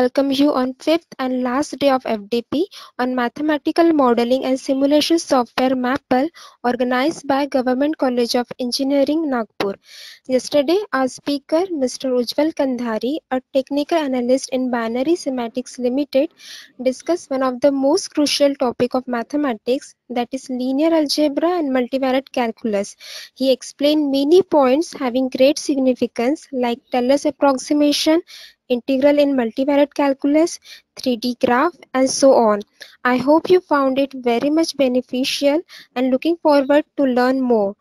welcome you on fifth and last day of FDP on Mathematical Modeling and Simulation Software MAPL organized by Government College of Engineering, Nagpur. Yesterday, our speaker, Mr. Ujjwal Kandhari, a technical analyst in Binary Semantics Limited, discussed one of the most crucial topic of mathematics, that is linear algebra and multivariate calculus. He explained many points having great significance like Taylor's approximation, integral in multivariate calculus, 3D graph, and so on. I hope you found it very much beneficial and looking forward to learn more.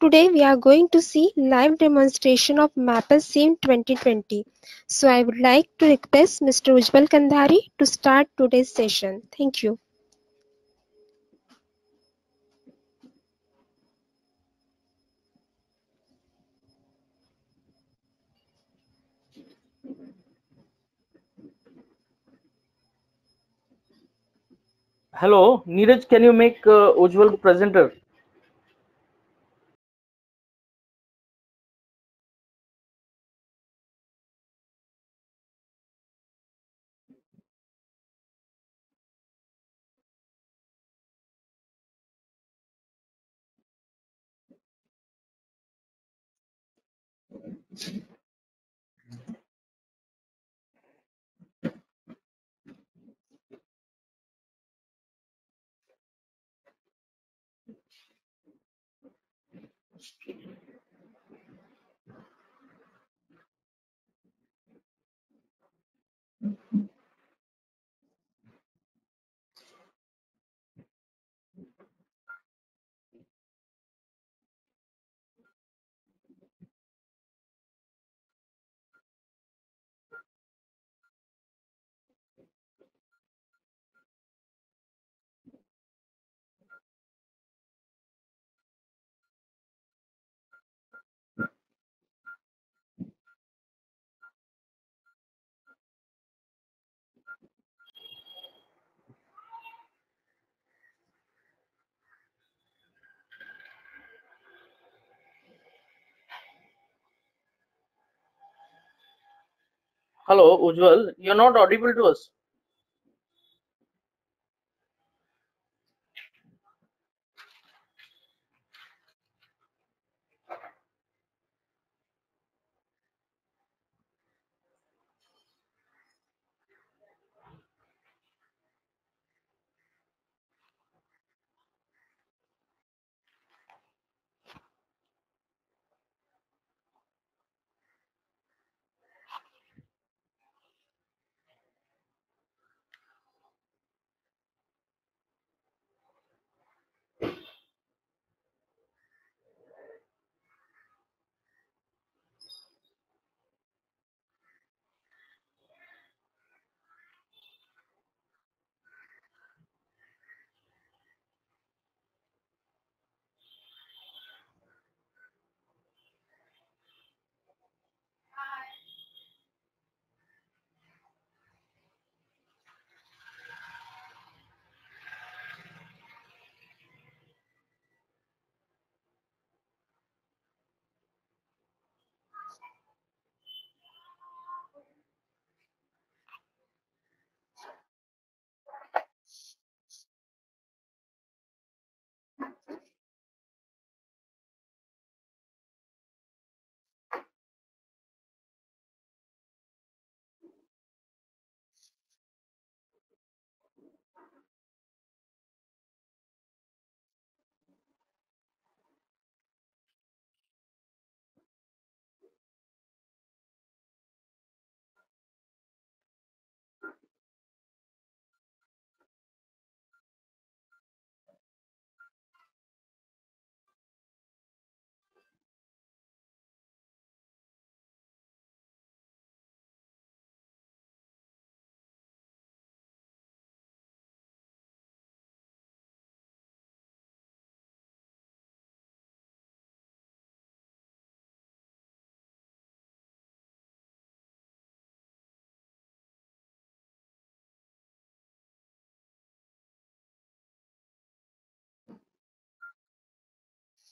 Today we are going to see live demonstration of Maple Sim 2020. So I would like to request Mr. Ujjwal Kandhari to start today's session. Thank you. Hello, Neeraj, can you make Ujjwal presenter? Hello, Ujjwal, you're not audible to us.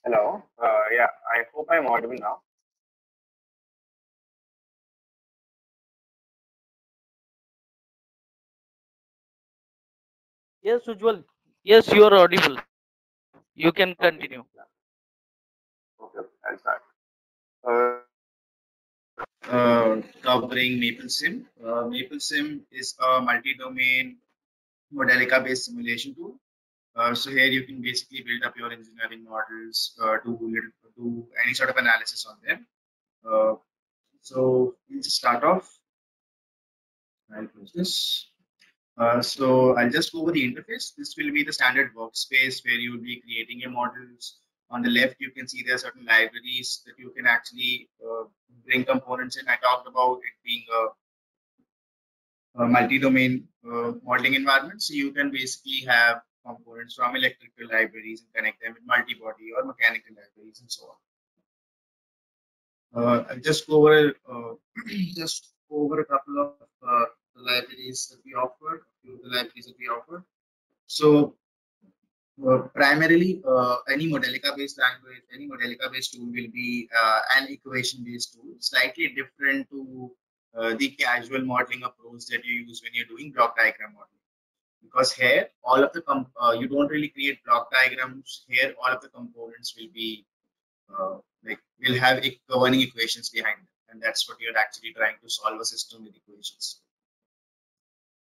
Hello. Yeah, I hope I'm audible now. Yes, Ujjwal. Yes, you are audible. You can Okay. continue. Okay. I'll start. Covering MapleSim. MapleSim is a multi-domain Modelica-based simulation tool. So here you can basically build up your engineering models, do any sort of analysis on them. So we'll just start off. I'll close this. So I'll just go over the interface. This will be the standard workspace where you will be creating your models. On the left, you can see there are certain libraries that you can actually bring components in. I talked about it being a multi-domain modeling environment. So you can basically have components from electrical libraries and connect them with multi-body or mechanical libraries and so on. I'll just go over just go over a couple of the libraries that we offered, a few of the libraries that we offered. So primarily, any Modelica-based language, any Modelica-based tool will be an equation-based tool, slightly different to the casual modeling approach that you use when you're doing block diagram modeling. Because here, all of the you don't really create block diagrams. Here, all of the components will be will have governing equations behind them, and that's what you're actually trying to solve a system with equations.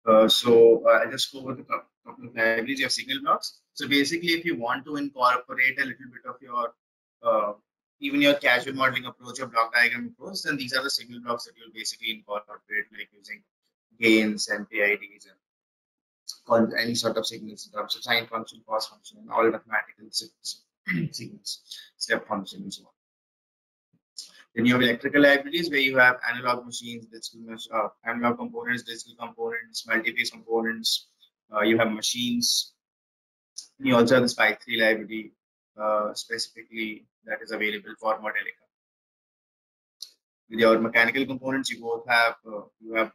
I'll just go over the couple of libraries. You have signal blocks. So basically, if you want to incorporate a little bit of your even your casual modeling approach or block diagram approach, then these are the signal blocks that you'll basically incorporate, like using gains and PIDs and any sort of signals in terms of sine function, cos function, and all mathematical signals, step function, and so on. Then you have electrical libraries where you have analog machines, analog components, digital components, multi-phase components. You have machines. And you also have the SPICE3 library specifically that is available for Modelica. With your mechanical components, you have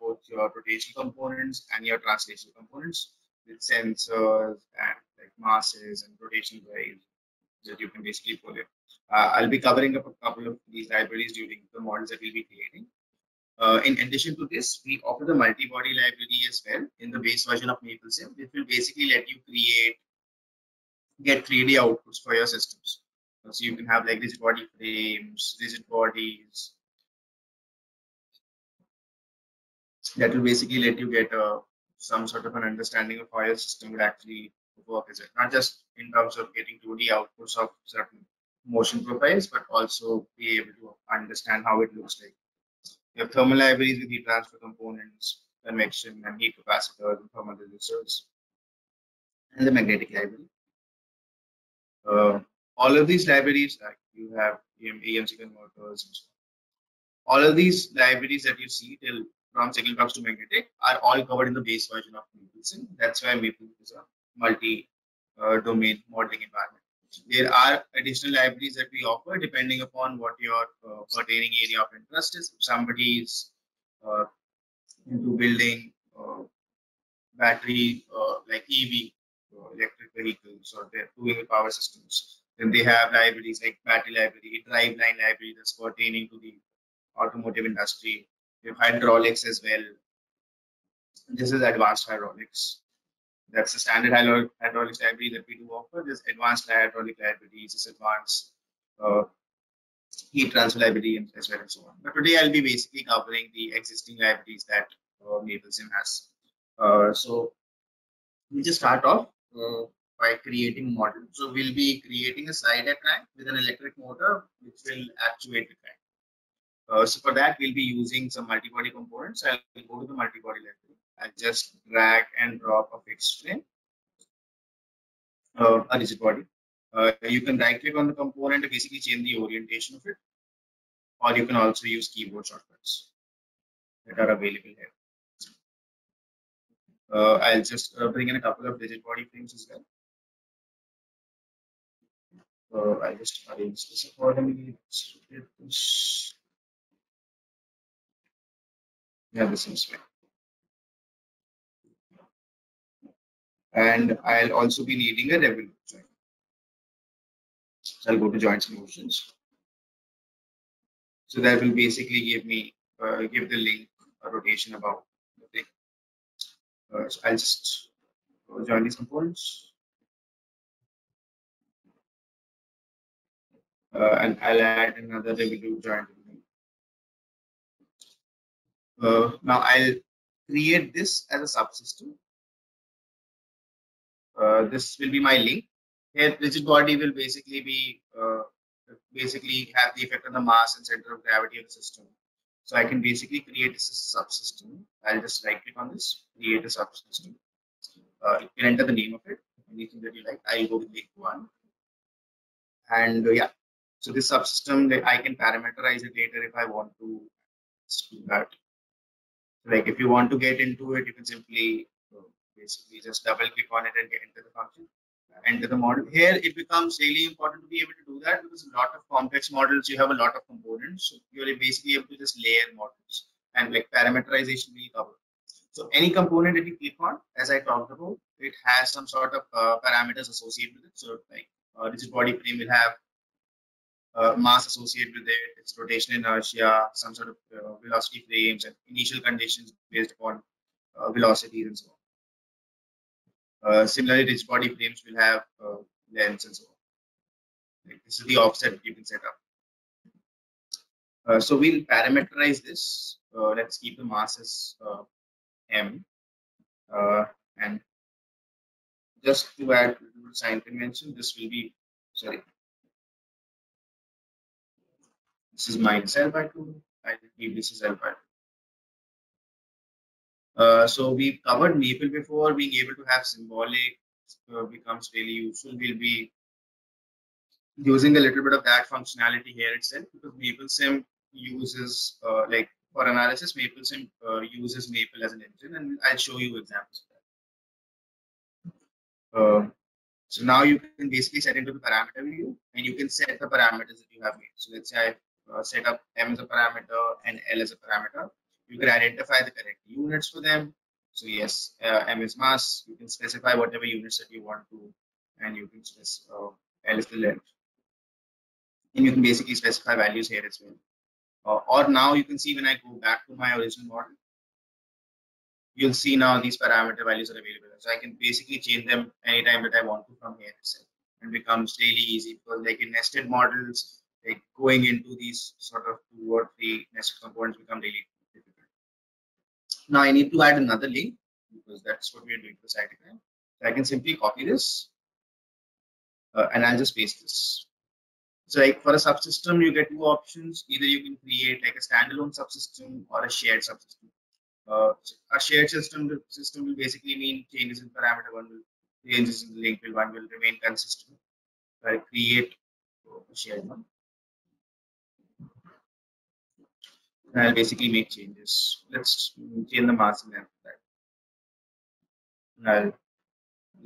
both your rotational components and your translational components with sensors and like masses and rotational drives that you can basically pull in. I'll be covering up a couple of these libraries during the models that we'll be creating. In addition to this, we offer the multi-body library as well in the base version of MapleSim, which will basically let you get 3D outputs for your systems. So you can have like rigid body frames, rigid bodies. That will basically let you get some sort of an understanding of how your system would actually work as it, not just in terms of getting 2D outputs of certain motion profiles, but also be able to understand how it looks like. You have thermal libraries with heat transfer components, convection and heat capacitors and thermal resistors, and the magnetic library. All of these libraries, like you have EMC converters and so on. All of these libraries that you see till from signal blocks to magnetic are all covered in the base version of MapleSim. That's why MapleSim is a multi-domain modeling environment. There are additional libraries that we offer depending upon what your pertaining area of interest is. If somebody is into building battery like EV, electric vehicles, or they're doing power systems, then they have libraries like battery library, driveline library that's pertaining to the automotive industry. You have hydraulics as well. This is advanced hydraulics. That's the standard hydraulics library that we do offer. There's advanced hydraulic libraries, this advanced heat transfer library, as well and so on. But today I'll be basically covering the existing libraries that MapleSim has. So we'll just start off by creating a model. So we'll be creating a slider crank with an electric motor which will actuate the crank. So for that, we'll be using some multi-body components. I'll go to the multi-body library. I'll just drag and drop a fixed frame, a rigid body. You can right-click on the component to basically change the orientation of it, or you can also use keyboard shortcuts that are available here. I'll just bring in a couple of rigid body frames as well. I'll just arrange this accordingly. Yeah, this is fine. And I'll also be needing a Revit joint. So I'll go to Joint Solutions. So that will basically give me give the link a rotation about the thing. So I'll just join these components. And I'll add another Revolute join. Now I'll create this as a subsystem. This will be my link. Here, rigid body will basically be have the effect on the mass and center of gravity of the system. So I can basically create this as a subsystem. I'll just right click on this, create a subsystem. You can enter the name of it, anything that you like. I'll go with link 1. And yeah, so this subsystem, I can parameterize it later if I want to do that. Like if you want to get into it, you can simply basically just double click on it and get into the function, enter the model. Here it becomes really important to be able to do that because a lot of complex models, you have a lot of components. So you're basically able to just layer models and like parameterization will cover. So any component that you click on, as I talked about, it has some sort of parameters associated with it. So like rigid body frame will have mass associated with it, its rotation inertia, some sort of velocity frames and initial conditions based upon velocities and so on. Similarly, rigid body frames will have lengths and so on. Like this is the offset that you can set up. So we'll parameterize this. Let's keep the mass as m. And just to add a little sign convention, this will be, sorry, this is minus L by 2. I believe this is L by 2. So we've covered Maple before. Being able to have symbolic becomes really useful. We'll be using a little bit of that functionality here itself because MapleSim uses like for analysis, MapleSim uses Maple as an engine, and I'll show you examples of that. So now you can basically set into the parameter view, and you can set the parameters that you have made. So let's say I set up M as a parameter and L as a parameter. You can identify the correct units for them. So yes, M is mass. You can specify whatever units that you want to, and you can specify L is the length. And you can basically specify values here as well. Or now you can see when I go back to my original model, you'll see now these parameter values are available. So I can basically change them anytime that I want to from here itself. And it becomes really easy because like in nested models, like going into these sort of 2 or 3 nested components become really difficult. Now I need to add another link because that's what we're doing for cytokine. So I can simply copy this and I'll just paste this. So like for a subsystem, you get 2 options. Either you can create like a standalone subsystem or a shared subsystem. A shared system will basically mean changes in parameter 1 will changes in the link will 1 will remain consistent. So I create a shared one. And I'll basically make changes. Let's change the mass and after that. And I'll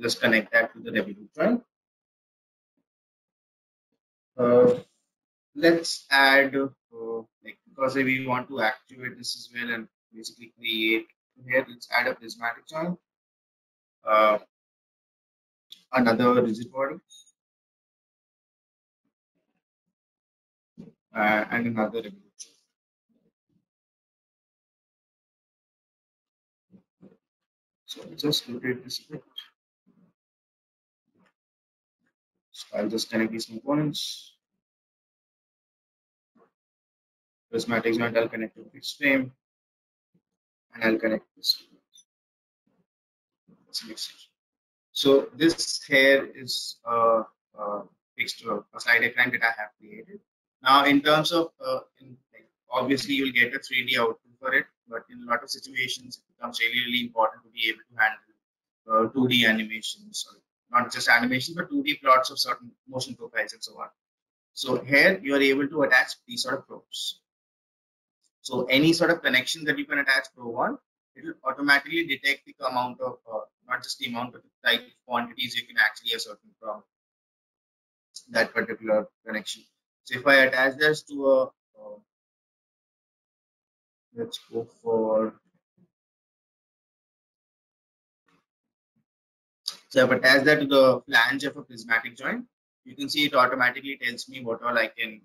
just connect that to the Revolute join. Let's add like because we want to activate this as well and basically create here. Let's add a prismatic join, another rigid body, and another Revolute. So I'll just rotate this a bit. So I'll just connect these components. Prismatic joint, I'll connect to fixed frame, and I'll connect this. So this here is fixed a slide diagram that I have created. Now, in terms of obviously you'll get a 3D output for it, but in a lot of situations it becomes really important to be able to handle 2D animations, not just animations, but 2D plots of certain motion profiles and so on. So here you are able to attach these sort of probes. So any sort of connection that you can attach probe on, it will automatically detect the amount of not just the amount, but the type of quantities you can actually ascertain from that particular connection. So if I attach this to a let's go for, so I've attached that to the flange of a prismatic joint. You can see it automatically tells me what all I can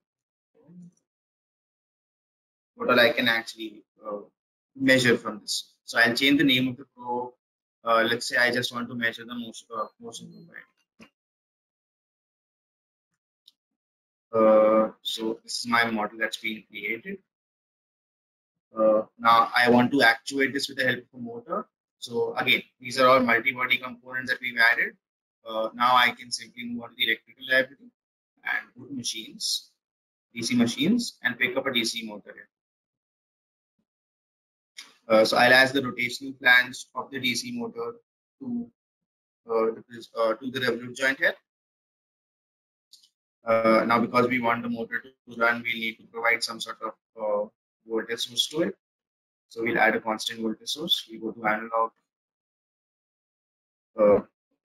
actually measure from this. So I'll change the name of the probe. let's say I just want to measure the motion profile. So this is my model that's been created. Now I want to actuate this with the help of a motor. So again, these are all multi-body components that we've added. Now I can simply move on to the electrical library and go to machines, DC machines, and pick up a DC motor here. So I'll ask the rotational flange of the DC motor to the revolute joint here. Now, because we want the motor to run, we need to provide some sort of voltage source to it. So we'll add a constant voltage source. We go to analog,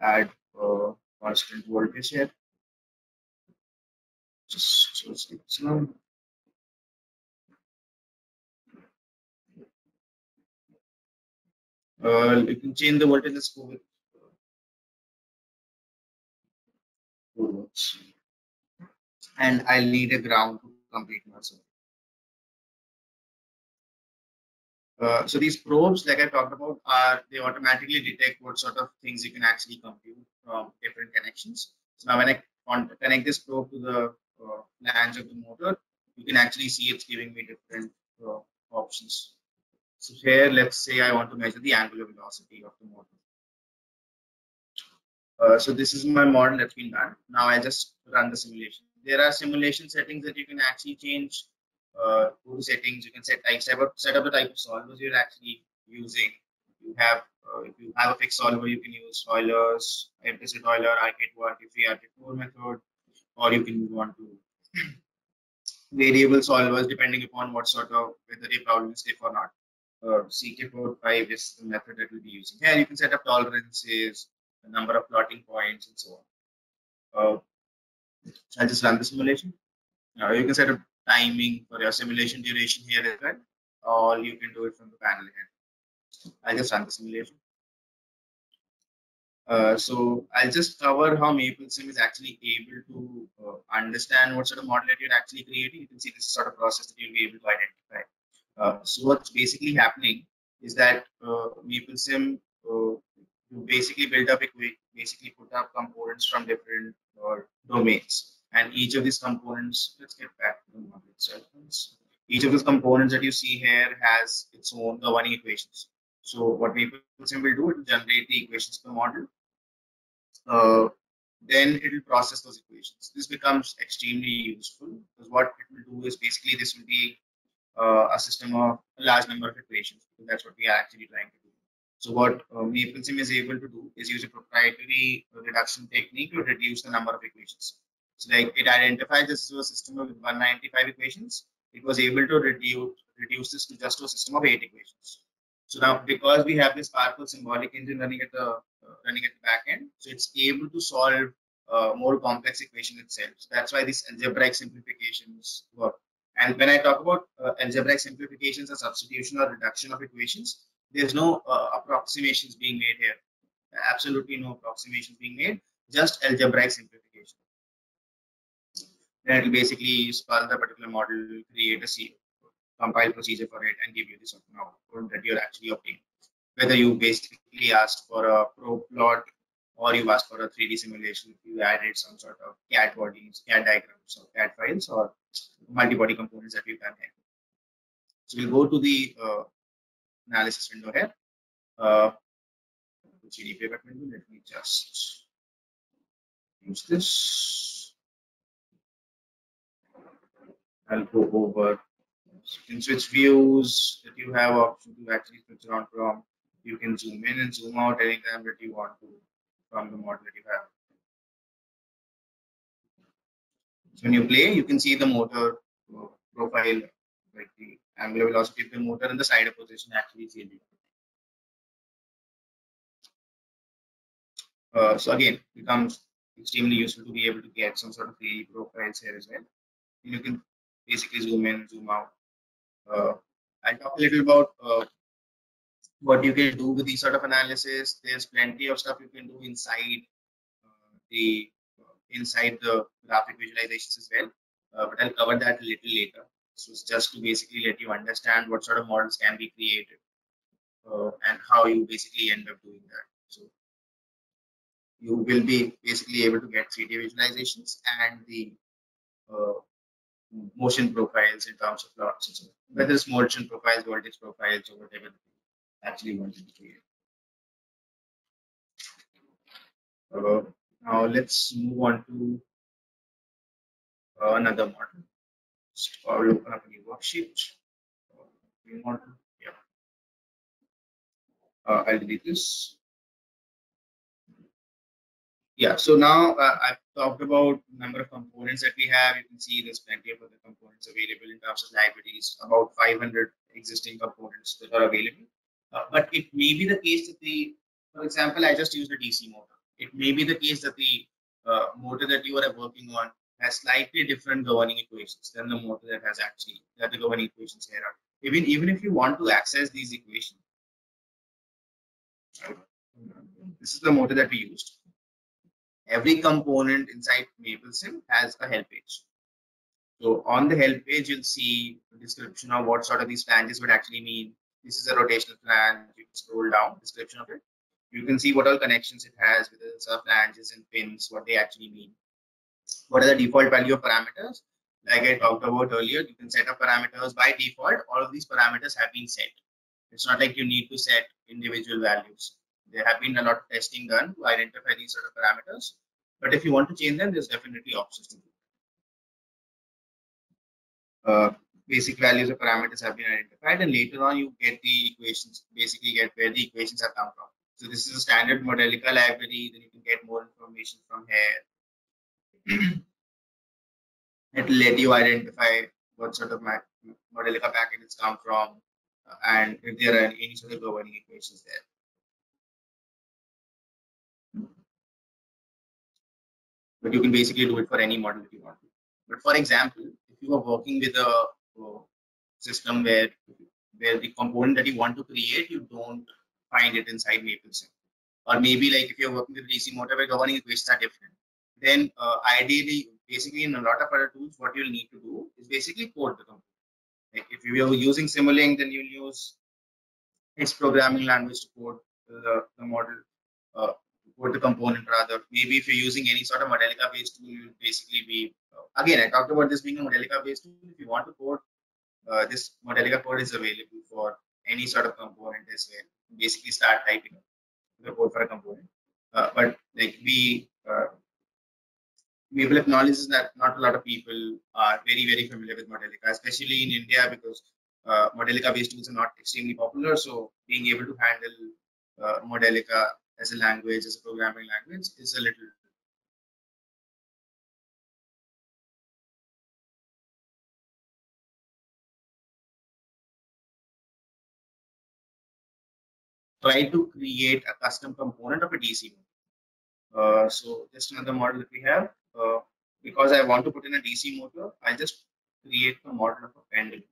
add constant voltage here. Just so it's now. You can change the voltage. Let's go with 4 volts. And I'll need a ground to complete my circuit. So these probes, like I talked about, they automatically detect what sort of things you can actually compute from different connections. So now when I connect this probe to the flange of the motor, you can actually see it's giving me different options. So here, let's say I want to measure the angular velocity of the motor. So this is my model that's been done. Now I just run the simulation. There are simulation settings that you can actually change. Go to settings. You can set up the type of solvers you're actually using. You have if you have a fixed solver, you can use Euler's, implicit Euler, RK2, RK3, RK4 method, or you can move on to variable solvers depending upon what sort of whether your problem is stiff or not. CK45 is the method that we'll be using. Here you can set up tolerances, the number of plotting points, and so on. So I'll just run the simulation. Now you can set up timing for your simulation duration here as well, or you can do it from the panel here. I'll just run the simulation. So I'll just cover how MapleSim is actually able to understand what sort of model that you're actually creating. You can see this sort of process that you'll be able to identify. So what's basically happening is that MapleSim you basically build up basically put up components from different domains, and each of these components, let's get back to the model itself. Each of these components that you see here has its own governing equations. So what MapleSim will do, it will generate the equations for the model. Then it will process those equations. This becomes extremely useful because what it will do is basically this will be a system of a large number of equations, because that's what we are actually trying to do. So what MapleSim is able to do is use a proprietary reduction technique to reduce the number of equations. So like it identifies this as a system of 195 equations. It was able to reduce this to just a system of 8 equations. So now, because we have this powerful symbolic engine running at the back end, so it's able to solve more complex equation itself. So that's why these algebraic simplifications work. And when I talk about algebraic simplifications or substitution or reduction of equations, there's no approximations being made here. Absolutely no approximations being made, just algebraic simplification. Then it will basically spell the particular model, create a compile procedure for it, and give you this output that you're actually obtaining. Whether you basically asked for a probe plot or you asked for a 3D simulation, you added some sort of CAD bodies, CAD diagrams, or CAD files, or multi-body components that we've done here. So we'll go to the analysis window here. CD playback window. Let me just use this. I'll go over. You can switch views that you have option to actually switch around from. You can zoom in and zoom out anytime that you want to from the model that you have. So when you play, you can see the motor profile, like the angular velocity of the motor and the side of position actually changing. So again, it becomes extremely useful to be able to get some sort of 3D profiles here as well. You can basically zoom in, zoom out. I'll talk a little about what you can do with these sort of analysis. There's plenty of stuff you can do inside the graphic visualizations as well, but I'll cover that a little later. So it's just to basically let you understand what sort of models can be created and how you basically end up doing that. you will be basically able to get 3D visualizations and the motion profiles in terms of plots, whether it's motion profiles, voltage profiles, or whatever you actually wanted to create. Now let's move on to another model. Or open up a new worksheet. New model. Yeah. I'll delete this. Yeah, so now I've talked about number of components that we have. You can see there's plenty of other components available in terms of libraries, about 500 existing components that are available. But it may be the case that for example, I just used a DC motor. It may be the case that the motor that you are working on has slightly different governing equations than the motor that the governing equations here are. Even if you want to access these equations, this is the motor that we used. Every component inside MapleSim has a help page. So on the help page, you'll see a description of what sort of these flanges would actually mean. This is a rotational flange. You can scroll down, description of it. You can see what all connections it has, whether it's flanges and pins, what they actually mean. What are the default value of parameters? Like I talked about earlier, you can set up parameters by default. All of these parameters have been set. It's not like you need to set individual values. There have been a lot of testing done to identify these sort of parameters. But if you want to change them, there's definitely options to do. Basic values of parameters have been identified, and later on you get the equations, basically get where the equations have come from. So this is a standard Modelica library. Then you can get more information from here. It will let you identify what sort of Modelica packages come from, and if there are any sort of governing equations there. But you can basically do it for any model if you want to. But for example, if you are working with a system where the component that you want to create, you don't find it inside MapleSim, or maybe like if you're working with DC motor where governing equations are different, then ideally, basically in a lot of other tools, what you'll need to do is basically code the component. Like if you're using Simulink, then you'll use its programming language to code the model. Code the component rather. Maybe if you're using any sort of Modelica based tool, you'll basically be again, I talked about this being a Modelica based tool. If you want to code, this Modelica code is available for any sort of component as well. Basically start typing the code for a component. But like Maple acknowledges that not a lot of people are very familiar with Modelica, especially in India, because Modelica based tools are not extremely popular. So being able to handle Modelica as a language, as a programming language, is a little. Try to create a custom component of a DC motor. So just another model that we have. Because I want to put in a DC motor, I just create the model of a pendulum.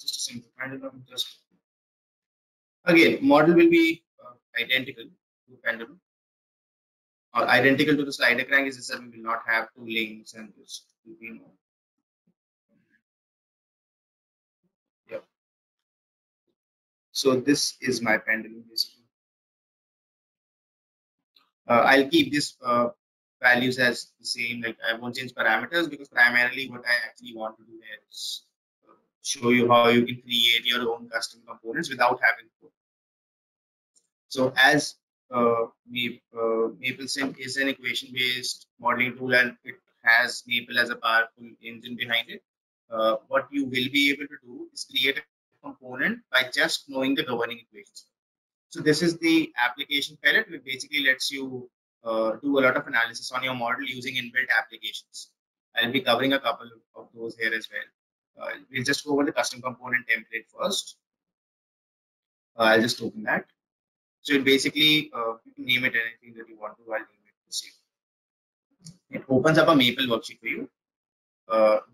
Just a simple pendulum. Just again, model will be identical to pendulum, or identical to the slider crank. Is just that we will not have two links and this. Yeah. So this is my pendulum basically. I'll keep this values as the same. Like I won't change parameters because primarily what I actually want to do here is show you how you can create your own custom components without having code. So as MapleSim is an equation-based modeling tool and it has Maple as a powerful engine behind it, what you will be able to do is create a component by just knowing the governing equations. So this is the application palette, which basically lets you do a lot of analysis on your model using inbuilt applications. I'll be covering a couple of those here as well. We'll just go over the custom component template first. I'll just open that. So it basically, you can name it anything that you want to. I'll name it the same. It opens up a Maple worksheet for you.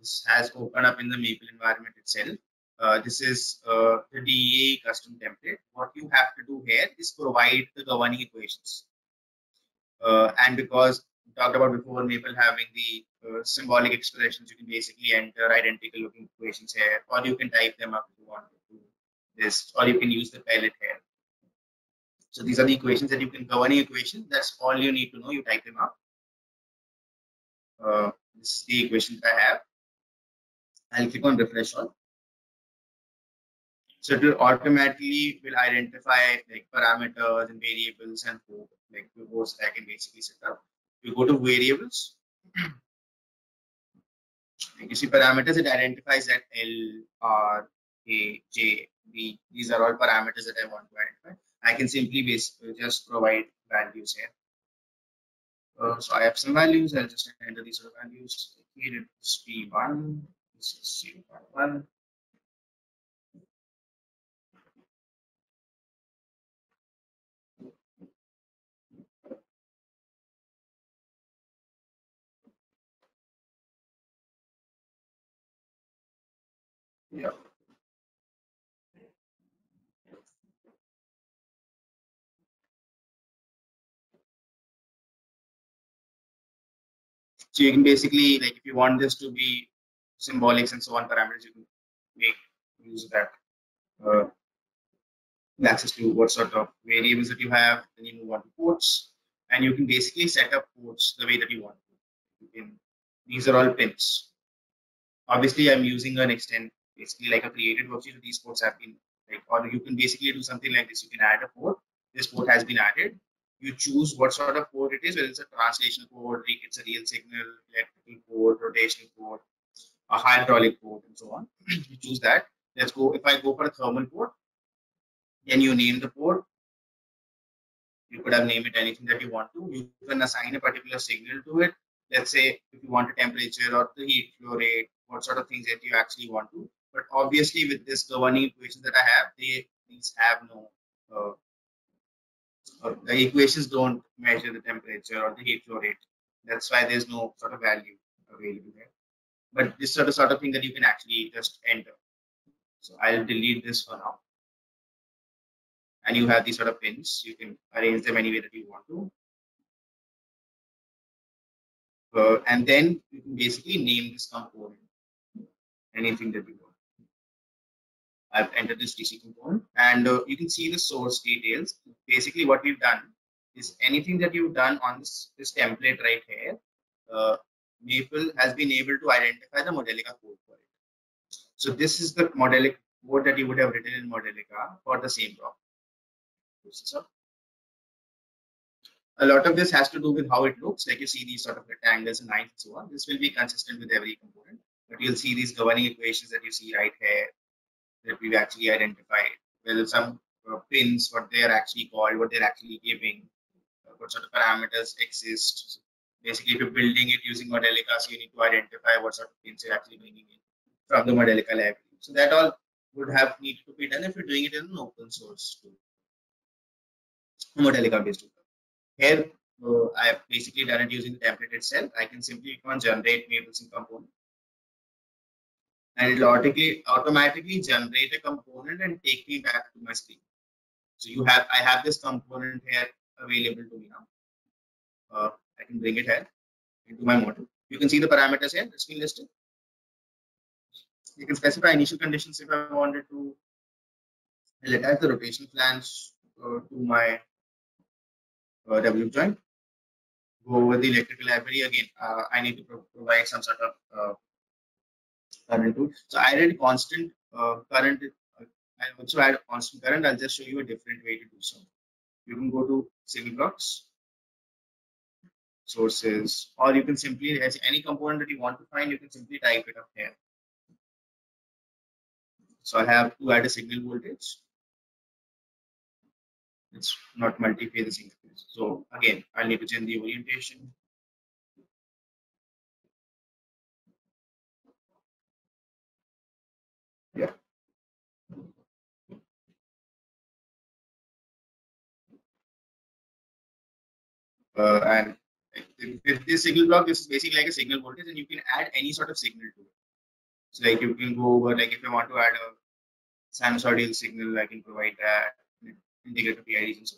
This has opened up in the Maple environment itself. This is the DEA custom template. What you have to do here is provide the governing equations. And because we talked about before Maple having the symbolic expressions, you can basically enter identical looking equations here, or you can type them up if you want to do this, or you can use the palette here. So these are the equations that you can governing equations. That's all you need to know. You type them up. This is the equation that I have. I'll click on refresh all. So it will automatically will identify like parameters and variables and code, like the codes that I can basically set up. You go to variables. Like you see parameters, it identifies that L, R, A, J, B. These are all parameters that I want to identify. I can simply basically just provide values here. So I have some values. I'll just enter these sort of values. Here it is P1. This is 0.1. Yeah. So you can basically, like, if you want this to be symbolics and so on parameters, you can make use of that access to what sort of variables that you have. Then you move on to ports, and you can basically set up ports the way that you want. These are all pins. Obviously, I'm using an extent, basically like a created worksheet. These ports have been like, or you can basically do something like this. You can add a port. This port has been added. You choose what sort of port it is, whether it's a translational port, it's a real signal, electrical port, rotational port, a hydraulic port, and so on. You choose that. Let's go. If I go for a thermal port, then you name the port. You could have named it anything that you want to. You can assign a particular signal to it. Let's say if you want a temperature or the heat flow rate, what sort of things that you actually want to. But obviously, with this governing equations that I have, these have no the equations don't measure the temperature or the heat flow rate. That's why there's no sort of value available there. But this sort of thing that you can actually just enter. So I'll delete this for now. And you have these sort of pins. You can arrange them any way that you want to. And then you can basically name this component anything that you want. I've entered this DC component, and you can see the source details. Basically, what we've done is anything that you've done on this template right here, Maple has been able to identify the Modelica code for it. So this is the Modelica code that you would have written in Modelica for the same problem. A lot of this has to do with how it looks. Like you see these sort of rectangles and lines and so on. This will be consistent with every component. But you'll see these governing equations that you see right here that we've actually identified. Well, some pins, what they are actually called, what they're actually giving, what sort of parameters exist. So basically, if you're building it using Modelica, so you need to identify what sort of pins you're actually bringing in from the Modelica library. So that all would have needed to be done if you're doing it in an open source tool, Modelica based tool. Here, I have basically done it using the template itself. I can simply click on generate Maples in component, and it will automatically generate a component and take me back to my screen. So I have this component here available to me now. I can bring it here into my model. You can see the parameters here that's been listed. You can specify initial conditions if I wanted to. I'll attach the rotation flange to my W joint. Go over the electrical library again. I need to provide some sort of current to. So I added constant current. I also add constant current. I'll just show you a different way to do so. You can go to signal blocks, sources, or you can simply, as any component that you want to find, you can simply type it up here. So I have to add a signal voltage. It's not multi-phase, single phase. So again, I need to change the orientation. Yeah. And with this signal block, this is basically like a signal voltage, and you can add any sort of signal to it. So like you can go over, like if you want to add a sinusoidal signal, I can provide that, integrated PIDs and so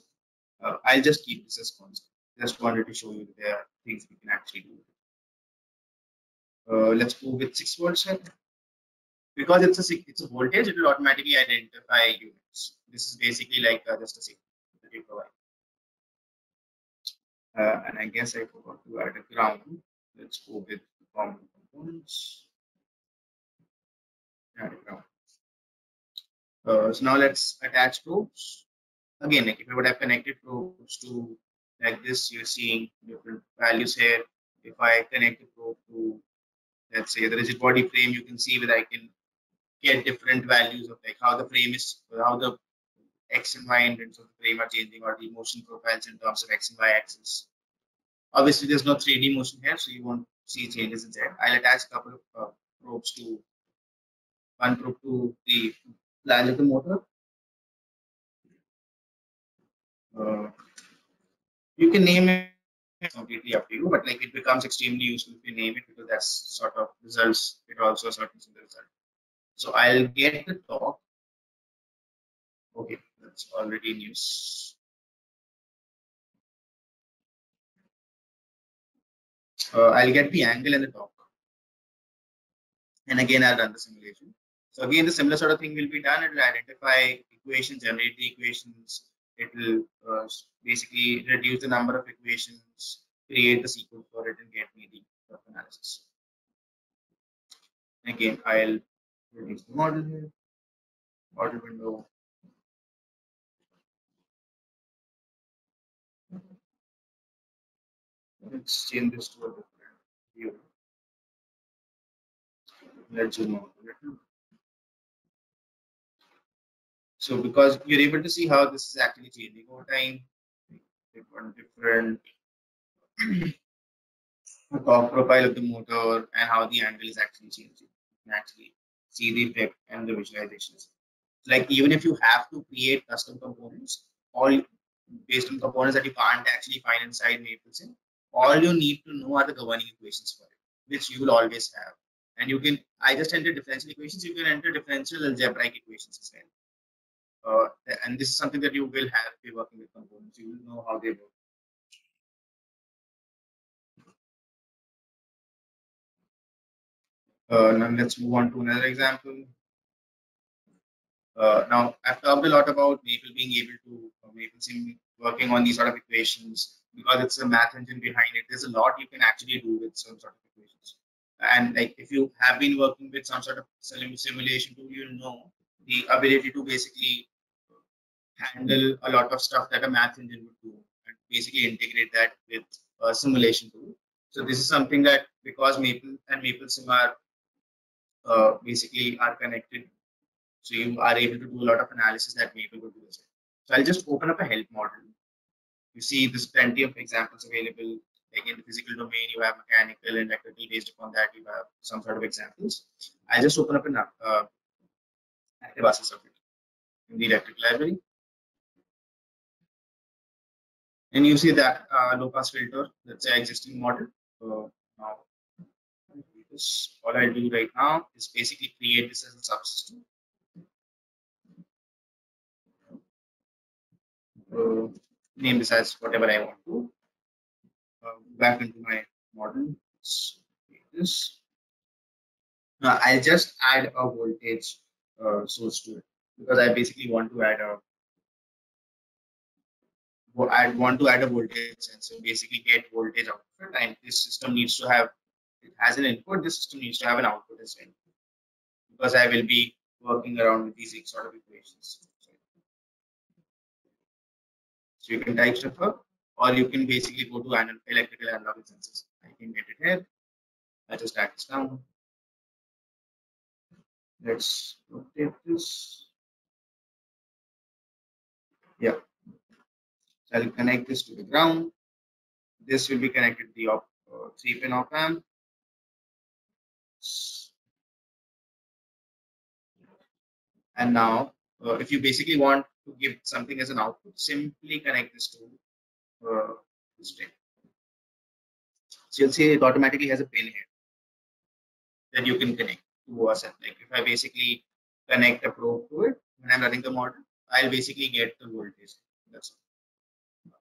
on. I'll just keep this as constant. Just wanted to show you that there are things we can actually do. Let's go with 6 volts here. Because it's a voltage, it will automatically identify units. This is basically like just a signal. that you provide. And I guess I forgot to add a ground. Let's go with common components. Add a ground. So now let's attach probes. Again, like if I would have connected probes to like this, you're seeing different values here. If I connect the probe to, let's say, the rigid body frame, you can see that I can get different values of like how the frame is, how the X and Y indents of the frame are changing, or the motion profiles in terms of X and Y axis. Obviously, there's no 3D motion here, so you won't see changes in there. I'll attach a couple of probes to one probe to the flange of the motor. You can name it completely up to you, but like it becomes extremely useful if you name it, because that's sort of results. It also certain the result. So I'll get the torque. Okay, that's already in use. I'll get the angle and the torque. And again, I'll run the simulation. So again, the similar sort of thing will be done. It will identify equations, generate the equations. It will basically reduce the number of equations, create the sequence for it, and get me the analysis. Again, I'll release the model here, model window. Let's change this to a different view. Let's zoom out a little. So because you're able to see how this is actually changing over time, different torque profile of the motor and how the angle is actually changing. You can actually see the effect and the visualizations. Like even if you have to create custom components, all based on components that you can't actually find inside MapleSim, all you need to know are the governing equations for it, which you will always have. And you can, I just enter differential equations, you can enter differential algebraic equations as well. And this is something that you will have if you're working with components. You will know how they work. Now let's move on to another example. Now I've talked a lot about Maple being able to MapleSim working on these sort of equations, because it's a math engine behind it. There's a lot you can actually do with some sort of equations. And like if you have been working with some sort of simulation tool, you'll know the ability to basically handle a lot of stuff that a math engine would do, and basically integrate that with a simulation tool. So this is something that, because Maple and MapleSim are basically are connected, so you are able to do a lot of analysis that Maple would do as well. So I'll just open up a help model. You see there's plenty of examples available. Like in the physical domain, you have mechanical and electrical. Based upon that, you have some sort of examples. I'll just open up an active access of it in the electric library. And you see that low pass filter, that's an existing model. Now, all I'll do right now is basically create this as a subsystem. Name this as whatever I want to. Back into my model. Let's create this. Now I'll just add a voltage source to it, because I basically want to add a voltage sensor, basically get voltage out of it, and this system needs to have, it has an input, this system needs to have an output as well, because I will be working around with these sort of equations. So you can type stuff up, or you can basically go to electrical analog sensors. I can get it here. I just add this down. Let's rotate this. Yeah. So I'll connect this to the ground. This will be connected to the 3-pin op amp. And now, if you basically want to give something as an output, simply connect this to this pin. So you'll see it automatically has a pin here that you can connect to a set. Like if I basically connect a probe to it when I'm running the model, I'll basically get the voltage. That's all.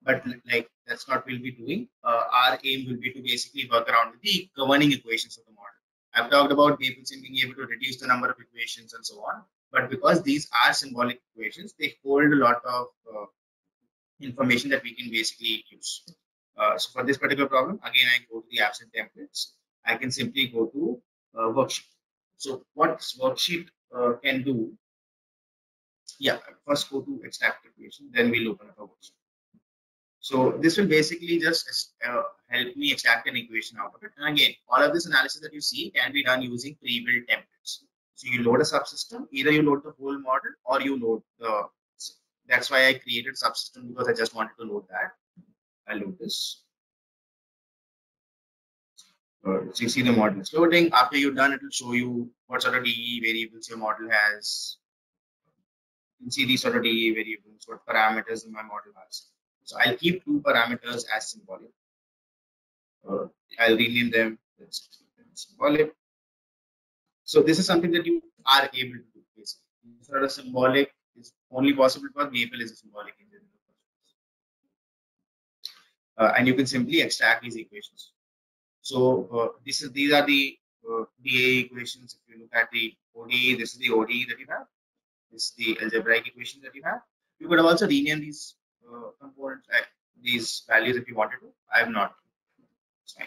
But like that's not what we'll be doing. Our aim will be to basically work around with the governing equations of the model. I've talked about MapleSim being able to reduce the number of equations and so on. But because these are symbolic equations, they hold a lot of information that we can basically use. So for this particular problem, again, I go to the absent templates. I can simply go to worksheet. So what worksheet can do? Yeah, first go to extract equation, then we'll open up a worksheet. So this will basically just help me extract an equation out of it. And again, all of this analysis that you see can be done using pre-built templates. So you load a subsystem, either you load the whole model or you load the. That's why I created subsystem, because I just wanted to load that. I'll load this. So you see the model is loading. After you're done, it will show you what sort of DE variables your model has. You can see these sort of DE variables, what parameters my model has. So I'll keep 2 parameters as symbolic. I'll rename them symbolic. So this is something that you are able to do. Basically, sort of symbolic is only possible because Maple is a symbolic engine. And you can simply extract these equations. So these are the DA equations. If you look at the ODE, this is the ODE that you have. This is the algebraic equation that you have. You could have also rename these components, these values if you wanted to. I have not. It's fine.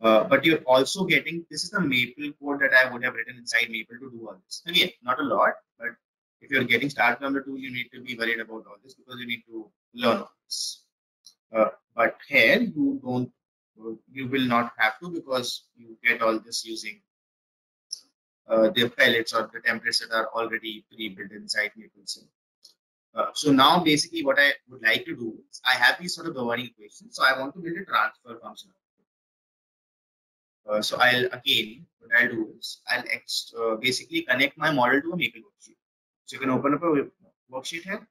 But you're also getting, this is the Maple code that I would have written inside Maple to do all this. Again, not a lot, but if you're getting started from the tool, you need to be worried about all this because you need to learn all this. But here you will not have to, because you get all this using the pellets or the templates that are already pre-built inside Maple Sim. So now basically what I would like to do is I have these sort of governing equations. So I want to build a transfer function. So what I'll do is I'll basically connect my model to a Maple worksheet. So you can open up a worksheet here.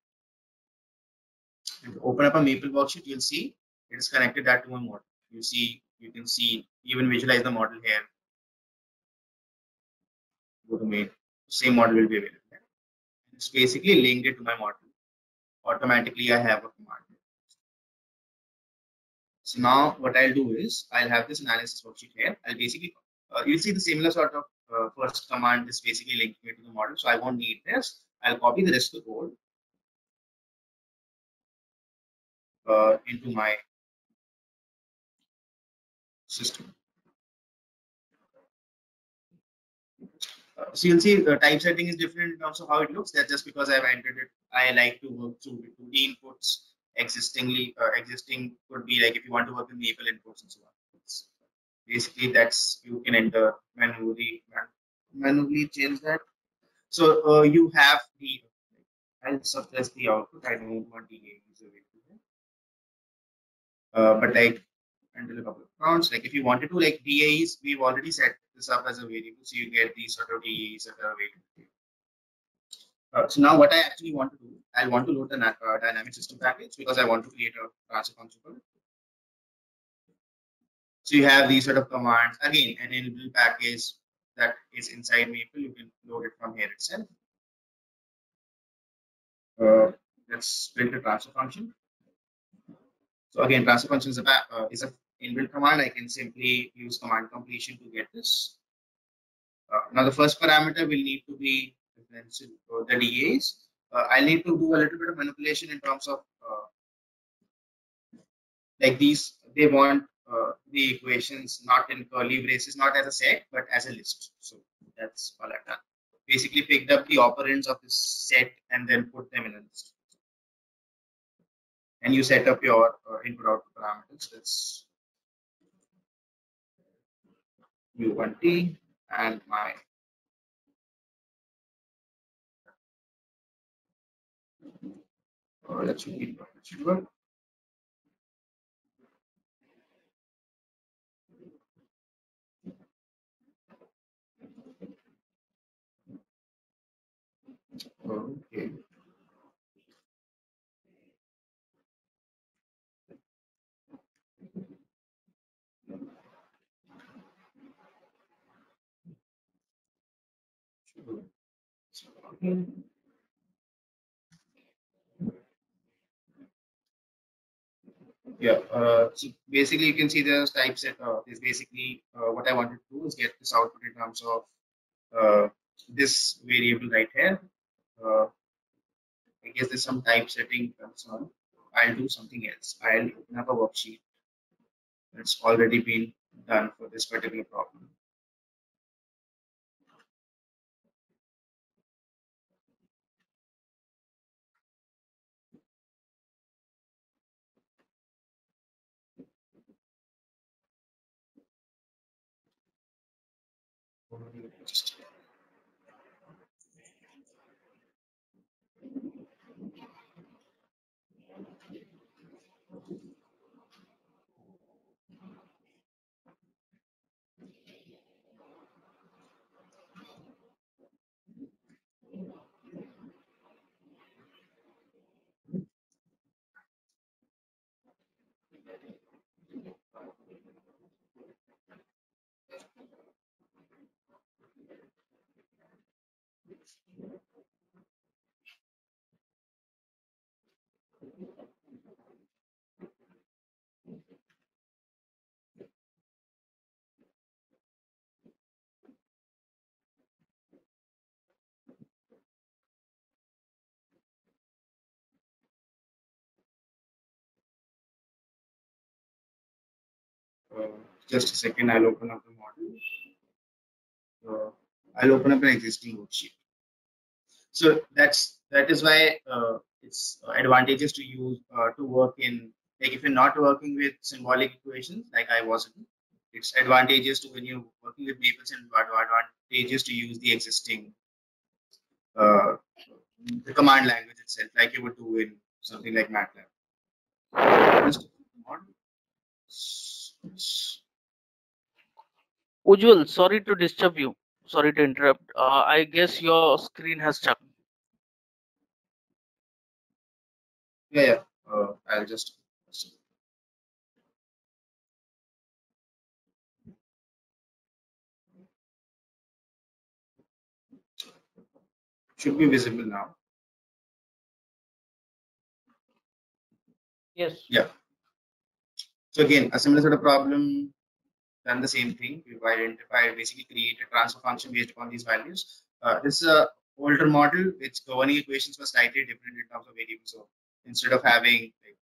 If you open up a Maple worksheet, you'll see it is connected that to a model. You can see, even visualize the model here. Go to Maple, same model will be available here. It's basically linked it to my model. Automatically, I have a command. So now what I'll do is I'll have this analysis worksheet here. I'll basically, you'll see the similar sort of first command is basically linking it to the model. So I won't need this. I'll copy the rest of the code into my system. So you'll see the typesetting is different in terms of how it looks. That's just because I've entered it. I like to work through the 2D inputs. Existing could be like if you want to work with Maple inputs and so on. Basically, that's you can enter manually change that. So you have the. I'll suppress the output. I don't want the user but like until a couple of rounds. Like if you wanted to like DAEs, we've already set this up as a variable, so you get these sort of DAEs that are available. So now what I actually want to do, I want to load the dynamic system package because I want to create a transfer function for it. So you have these sort of commands. Again, an inbuilt package that is inside Maple, you can load it from here itself. Let's build a transfer function. So again, transfer function is a inbuilt command. I can simply use command completion to get this. Now the first parameter will need to be the DAs. I need to do a little bit of manipulation in terms of like these. They want the equations not in curly braces, not as a set, but as a list. So that's all I've done. Basically picked up the operands of this set and then put them in a list. And you set up your input-output parameters. That's U1T and my that should work. Okay. Yeah, so basically you can see there's typeset is basically what I wanted to do is get this output in terms of this variable right here. I guess there's some typesetting concern. I'll do something else. I'll open up a worksheet that's already been done for this particular problem. Just a second, I'll open up the model. I'll open up an existing worksheet. So that is why it's advantageous to use to work in, like if you're not working with symbolic equations like I wasn't, it's advantageous to when you're working with Maple and advantageous to use the existing the command language itself, like you would do in something like MATLAB. Ujjwal, sorry to disturb you. Sorry to interrupt. I guess your screen has stuck. Yeah. I'll just. Should be visible now. Yes. Yeah. So again, a similar sort of problem, done the same thing. We've identified, basically create a transfer function based upon these values. This is a older model, its governing equations were slightly different in terms of variables. So instead of having like,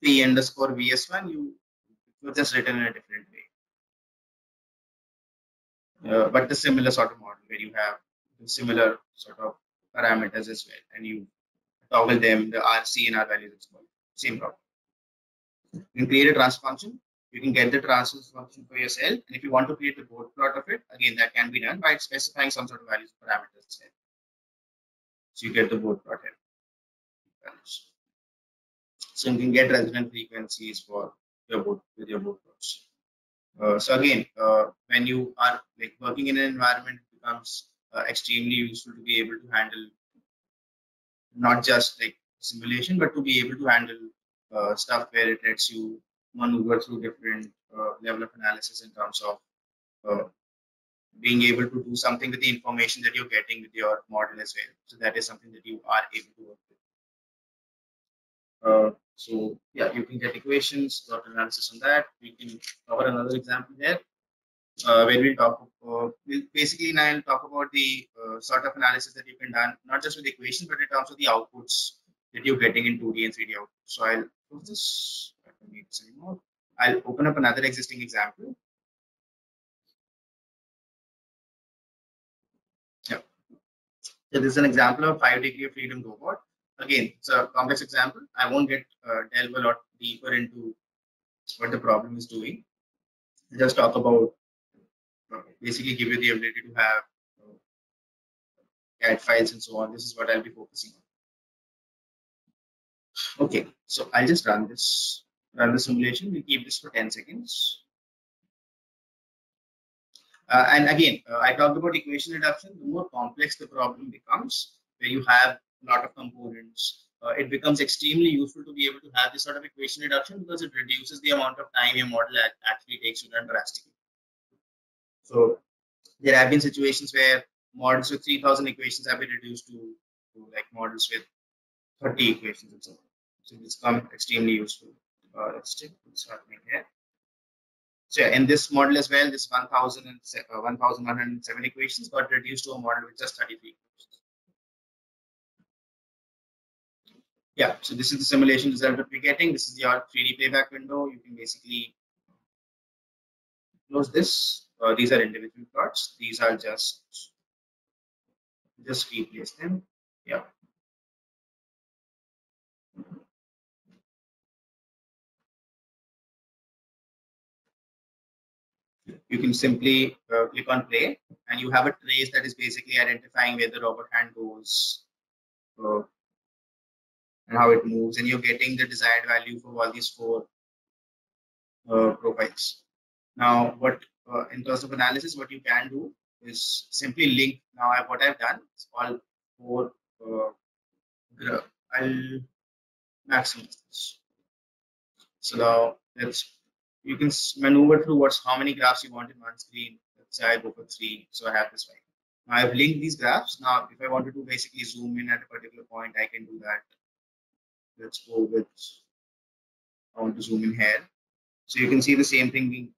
p underscore vs1, you were just written in a different way. But the similar sort of model where you have similar sort of parameters as well, and you toggle them, the RC and R values as well. Same problem. You can create a transfer function. You can get the transfer function for yourself. And if you want to create the board plot of it, again, that can be done by specifying some sort of values parameters. So you get the board plot here. So you can get resonant frequencies for your board with your board plots. So again, when you are like working in an environment, it becomes extremely useful to be able to handle not just like simulation, but to be able to handle stuff where it lets you maneuver through different level of analysis in terms of being able to do something with the information that you're getting with your model as well. So that is something that you are able to work with. So yeah, you can get equations, dot analysis on that. We can cover another example there. Where we'll talk, basically now I'll talk about the sort of analysis that you can do, not just with equations, but in terms of the outputs that you're getting in 2D and 3D outputs. So I'll close this. I don't need this anymore. I'll open up another existing example. Yeah. So this is an example of 5 degree of freedom robot. Again, it's a complex example. I won't get delve a lot deeper into what the problem is doing. I'll just talk about basically give you the ability to have CAD files and so on. This is what I'll be focusing on. Okay, so I'll just run the simulation. We'll keep this for 10 seconds. And again, I talked about equation reduction. The more complex the problem becomes, where you have a lot of components, it becomes extremely useful to be able to have this sort of equation reduction because it reduces the amount of time your model actually takes to run drastically. So there have been situations where models with 3,000 equations have been reduced to like models with 30 equations and so on. So it's become extremely useful. Let's check what's happening here. So yeah, in this model as well, this 1,107 equations got reduced to a model with just 33 equations. Yeah, so this is the simulation result that we're getting. This is your 3D playback window. You can basically close this. These are individual plots. These are just replace them. Yeah. You can simply click on play, and you have a trace that is basically identifying where the robot hand goes uh, and how it moves, and you're getting the desired value for all these four profiles. Now, what in terms of analysis, what you can do is simply link. Now, what I've done is all four. I'll maximize this. So now you can maneuver through how many graphs you want in one screen. Let's say I go for 3, so I have this one. Now I've linked these graphs. Now, if I wanted to basically zoom in at a particular point, I can do that. Let's go with, I want to zoom in here. So you can see the same thing being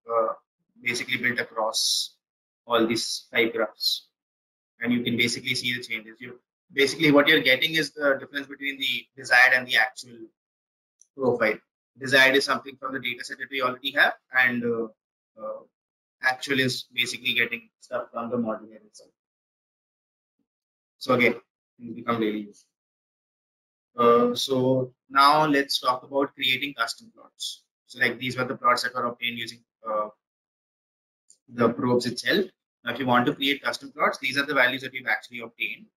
basically built across all these 5 graphs. And you can basically see the changes. Basically what you're getting is the difference between the desired and the actual profile. Desired is something from the data set that we already have, and actual is basically getting stuff from the model here itself. So again, things become really useful. So now let's talk about creating custom plots. So like these were the plots that were obtained using the probes itself. Now if you want to create custom plots, these are the values that we've actually obtained.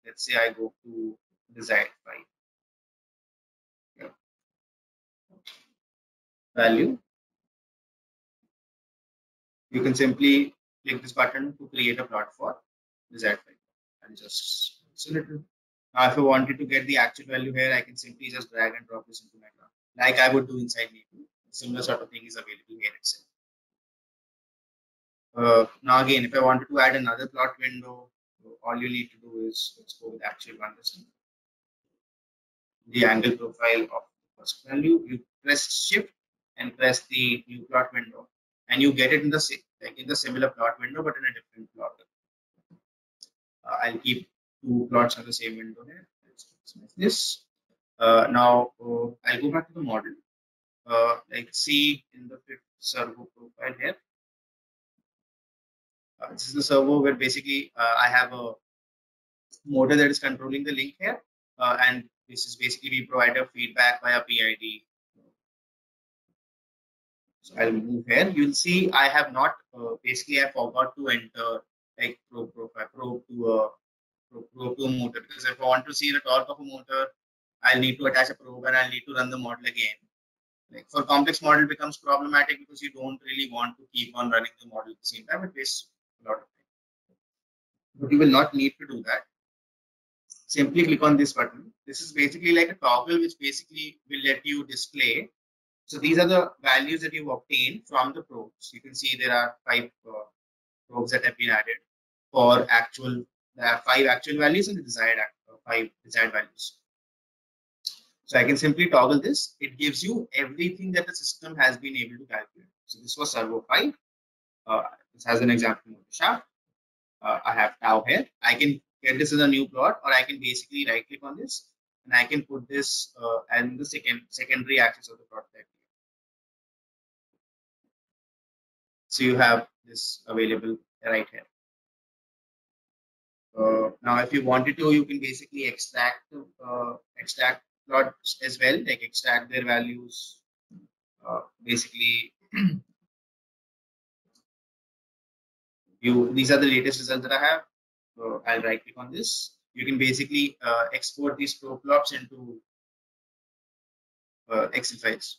Let's say I go to desired file. Yeah. Value. You can simply click this button to create a plot for desired file. And just select it. Now, if I wanted to get the actual value here, I can simply just drag and drop this into my graph, like I would do inside Maple. Similar sort of thing is available here itself. Now, again, if I wanted to add another plot window, all you need to do is let's go with actual one this time. The angle profile of the first value. You press Shift and press the new plot window, and you get it in the similar plot window, but in a different plot. I'll keep 2 plots on the same window here. Let's this. Now I'll go back to the model. Like see in the 5th servo profile here. This is the servo where basically I have a motor that is controlling the link here, and this is basically we provide a feedback via PID. So I'll move here. You'll see I have not basically I forgot to enter like probe to a motor, because if I want to see the torque of a motor, I'll need to attach a probe and I'll need to run the model again. Like for complex model, it becomes problematic because you don't really want to keep on running the model at the same time. It wastes a lot of time. But you will not need to do that. Simply click on this button. This is basically like a toggle which basically will let you display. So these are the values that you've obtained from the probes. You can see there are 5 probes that have been added for actual. There are 5 actual values and the desired 5 desired values. So I can simply toggle this. It gives you everything that the system has been able to calculate. So this was servo 5. This has an example motor shaft. I have tau here. I can get this as a new plot, or I can basically right click on this and I can put this and the secondary axis of the plot type. So you have this available right here. Now, if you wanted to, you can basically extract plots as well, like extract their values. Basically, these are the latest results that I have. I'll right click on this. You can basically export these probe plots into Excel files.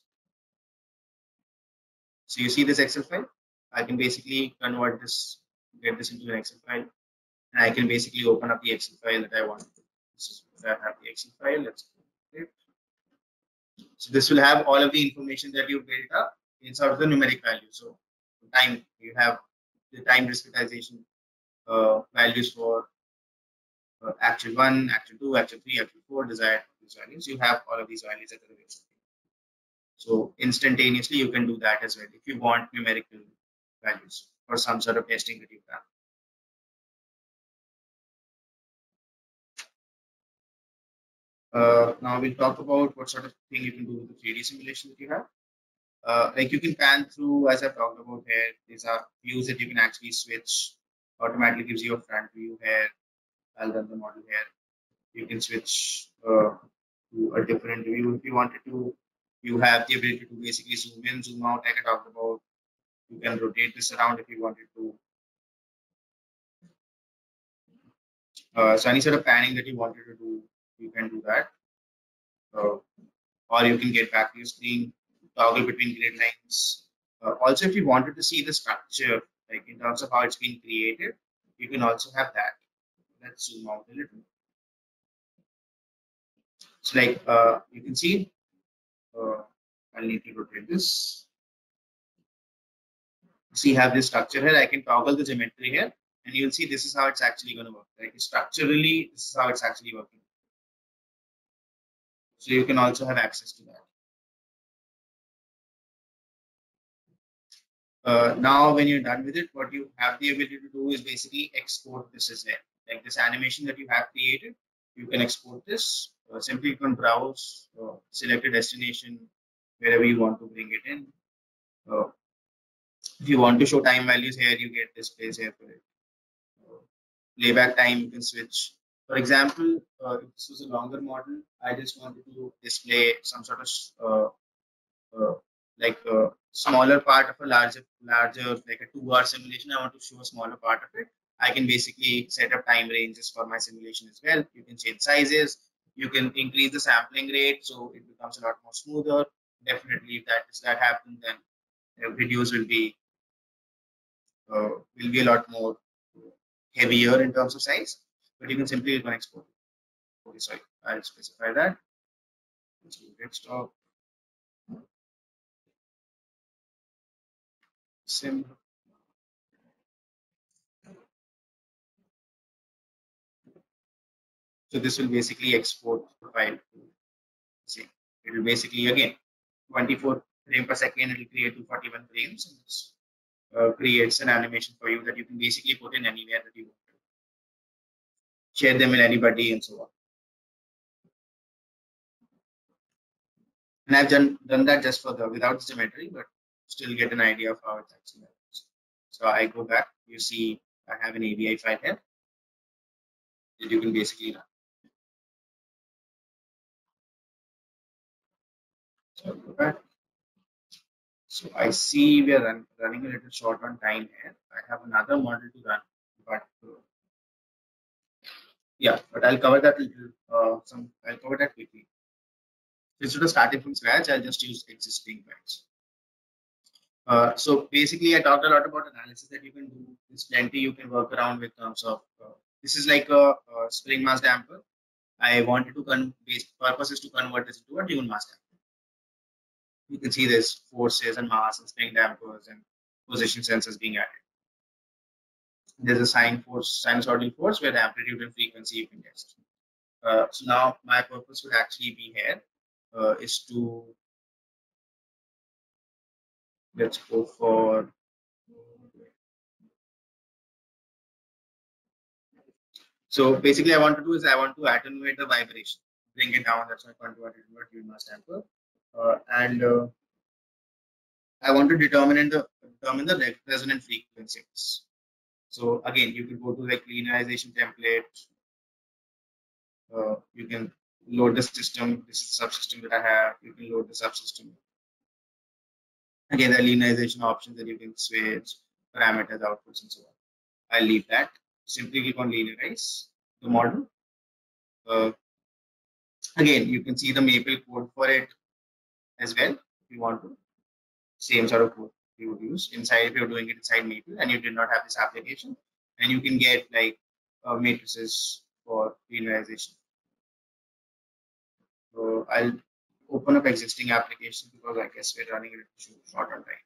So you see this Excel file. I can basically convert this, get this into an Excel file, and I can basically open up the Excel file that I want. This is I have the Excel file. Let's go it. So this will have all of the information that you built up inside of the numeric value. So time, you have the time discretization values for actual 1, actual 2, actual 3, actual 4, desired values. You have all of these values at the available. So instantaneously you can do that as well if you want numerical values for some sort of testing that you've done. Now we'll talk about what sort of thing you can do with the 3D simulation that you have. Like you can pan through, as I've talked about here. These are views that you can actually switch. Automatically gives you a front view here. I'll run the model here. You can switch to a different view if you wanted to. You have the ability to basically zoom in, zoom out, like I talked about. You can rotate this around if you wanted to. So any sort of panning that you wanted to do, you can do that. Or you can get back to your screen, toggle between grid lines. Also, if you wanted to see the structure, like in terms of how it's been created, you can also have that. Let's zoom out a little. So like you can see, I'll need to rotate this. See, have this structure here. I can toggle the geometry here, and you'll see this is how it's actually going to work. Like structurally, this is how it's actually working. So you can also have access to that. Now, when you're done with it, what you have the ability to do is basically export this as well. Like this animation that you have created, you can export this. Simply you can browse, select a destination, wherever you want to bring it in. If you want to show time values here, you get displays here for it. Playback time, you can switch. For example, if this was a longer model, I just wanted to display some sort of like a smaller part of a larger like a 2-hour simulation. I want to show a smaller part of it. I can basically set up time ranges for my simulation as well. You can change sizes. You can increase the sampling rate so it becomes a lot more smoother. Definitely, if that happens, then videos will be a lot more heavier in terms of size. But you can simply click on export. Okay, sorry, I'll specify that. Let's do desktop. Sim. So this will basically export the file. See, it will basically again 24 frame per second. It will create 241 frames, and this creates an animation for you that you can basically put in anywhere that you want to. Share them with anybody and so on. And I've done that just for without the geometry, but still get an idea of how it actually happens. So I go back. You see, I have an AVI file here that you can basically run. So I'll go back. So I see we are running a little short on time here. I have another model to run, but yeah, but I'll cover that little. I'll cover that quickly. Instead of starting from scratch, I'll just use existing files. So basically, I talked a lot about analysis that you can do. There's plenty you can work around with terms of. This is like a spring mass damper. I wanted to purpose is to convert this into a dune mass damper. You can see there's forces and mass and spring dampers and position sensors being added. There's a sinusoidal force where the amplitude and frequency you can test. So now my purpose would actually be here is to, let's go for, so basically I want to attenuate the vibration, bring it down. That's why I converted it into a dune mass damper. And I want to determine the resonant frequencies. So again, you can go to like linearization template. You can load the system. This is the subsystem that I have. You can load the subsystem. Again, the linearization options that you can switch, parameters, outputs, and so on. I'll leave that. Simply click on linearize the model. Again, you can see the Maple code for it as well if you want to. Same sort of code you would use inside if you're doing it inside Maple and you did not have this application. And you can get like matrices for linearization. So I'll open up existing application because I guess we're running a little short on time.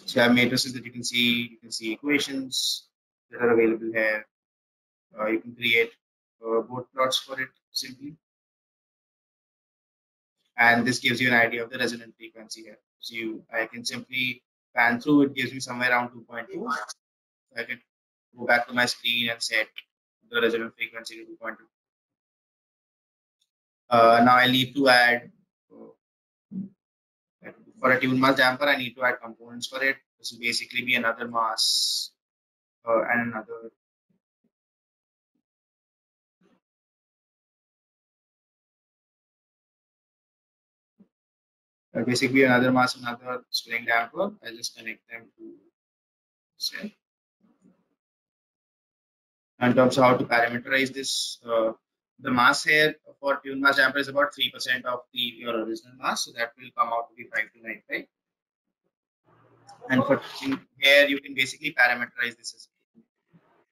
So I have matrices that you can see equations that are available here. You can create board plots for it simply. And this gives you an idea of the resonant frequency here. So I can simply pan through, it gives me somewhere around 2.2. I can go back to my screen and set the resonant frequency to 2.2. Now I need to add, for a tune mass damper, I need to add components for it. This will basically be another mass and another basically another mass, another spring damper. I'll just connect them to cell. In terms of how to parameterize this, the mass here for tune mass damper is about 3% of your original mass, so that will come out to be 5295. And for here, you can basically parameterize this as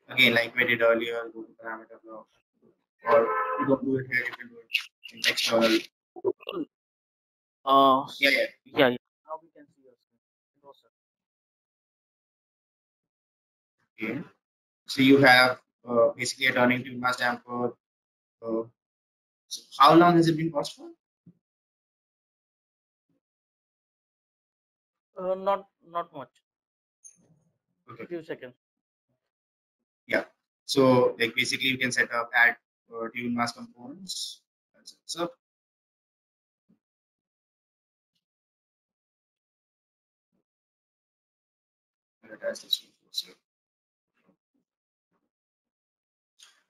again, like we did earlier, go to parameter block, or you don't do it here, you can do it in external. Yeah. Now we can see your screen. No, sir. Okay. So you have basically a turning tune mass damper. So how long has it been paused for? Not much. Okay. Few seconds. Yeah. So like basically you can set up add tune mass components. So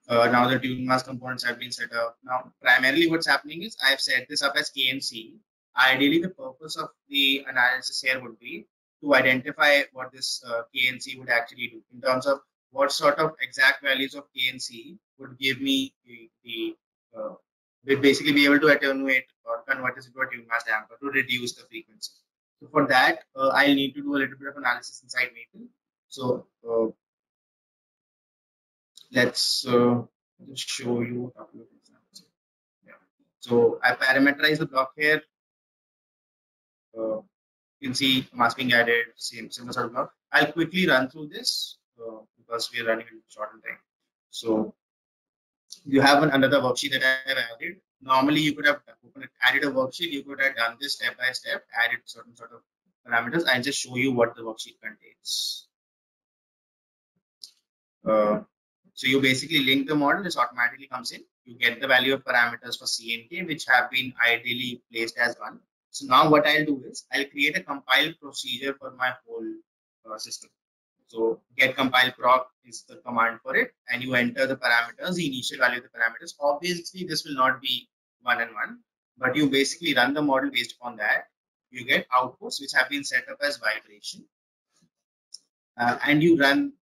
now the tune mass components have been set up. Now, primarily what's happening is I've set this up as KNC. Ideally, the purpose of the analysis here would be to identify what this KNC would actually do in terms of what sort of exact values of KNC would give me will basically be able to attenuate or convert this into a tune mass damper to reduce the frequency. So for that, I'll need to do a little bit of analysis inside Maple. So let's just show you a couple of examples. Yeah. So I parameterize the block here. You can see mass being added, similar sort of block. I'll quickly run through this because we are running short on time. So you have another worksheet that I have added. Normally, you could have added a worksheet. You could have done this step by step, added certain sort of parameters. I'll just show you what the worksheet contains. So you basically link the model, this automatically comes in. You get the value of parameters for C and K, which have been ideally placed as 1. So now what I'll do is I'll create a compile procedure for my whole system. So get compile proc is the command for it, and you enter the parameters, the initial value of the parameters. Obviously, this will not be 1 and 1, but you basically run the model based upon that. You get outputs which have been set up as vibration, and you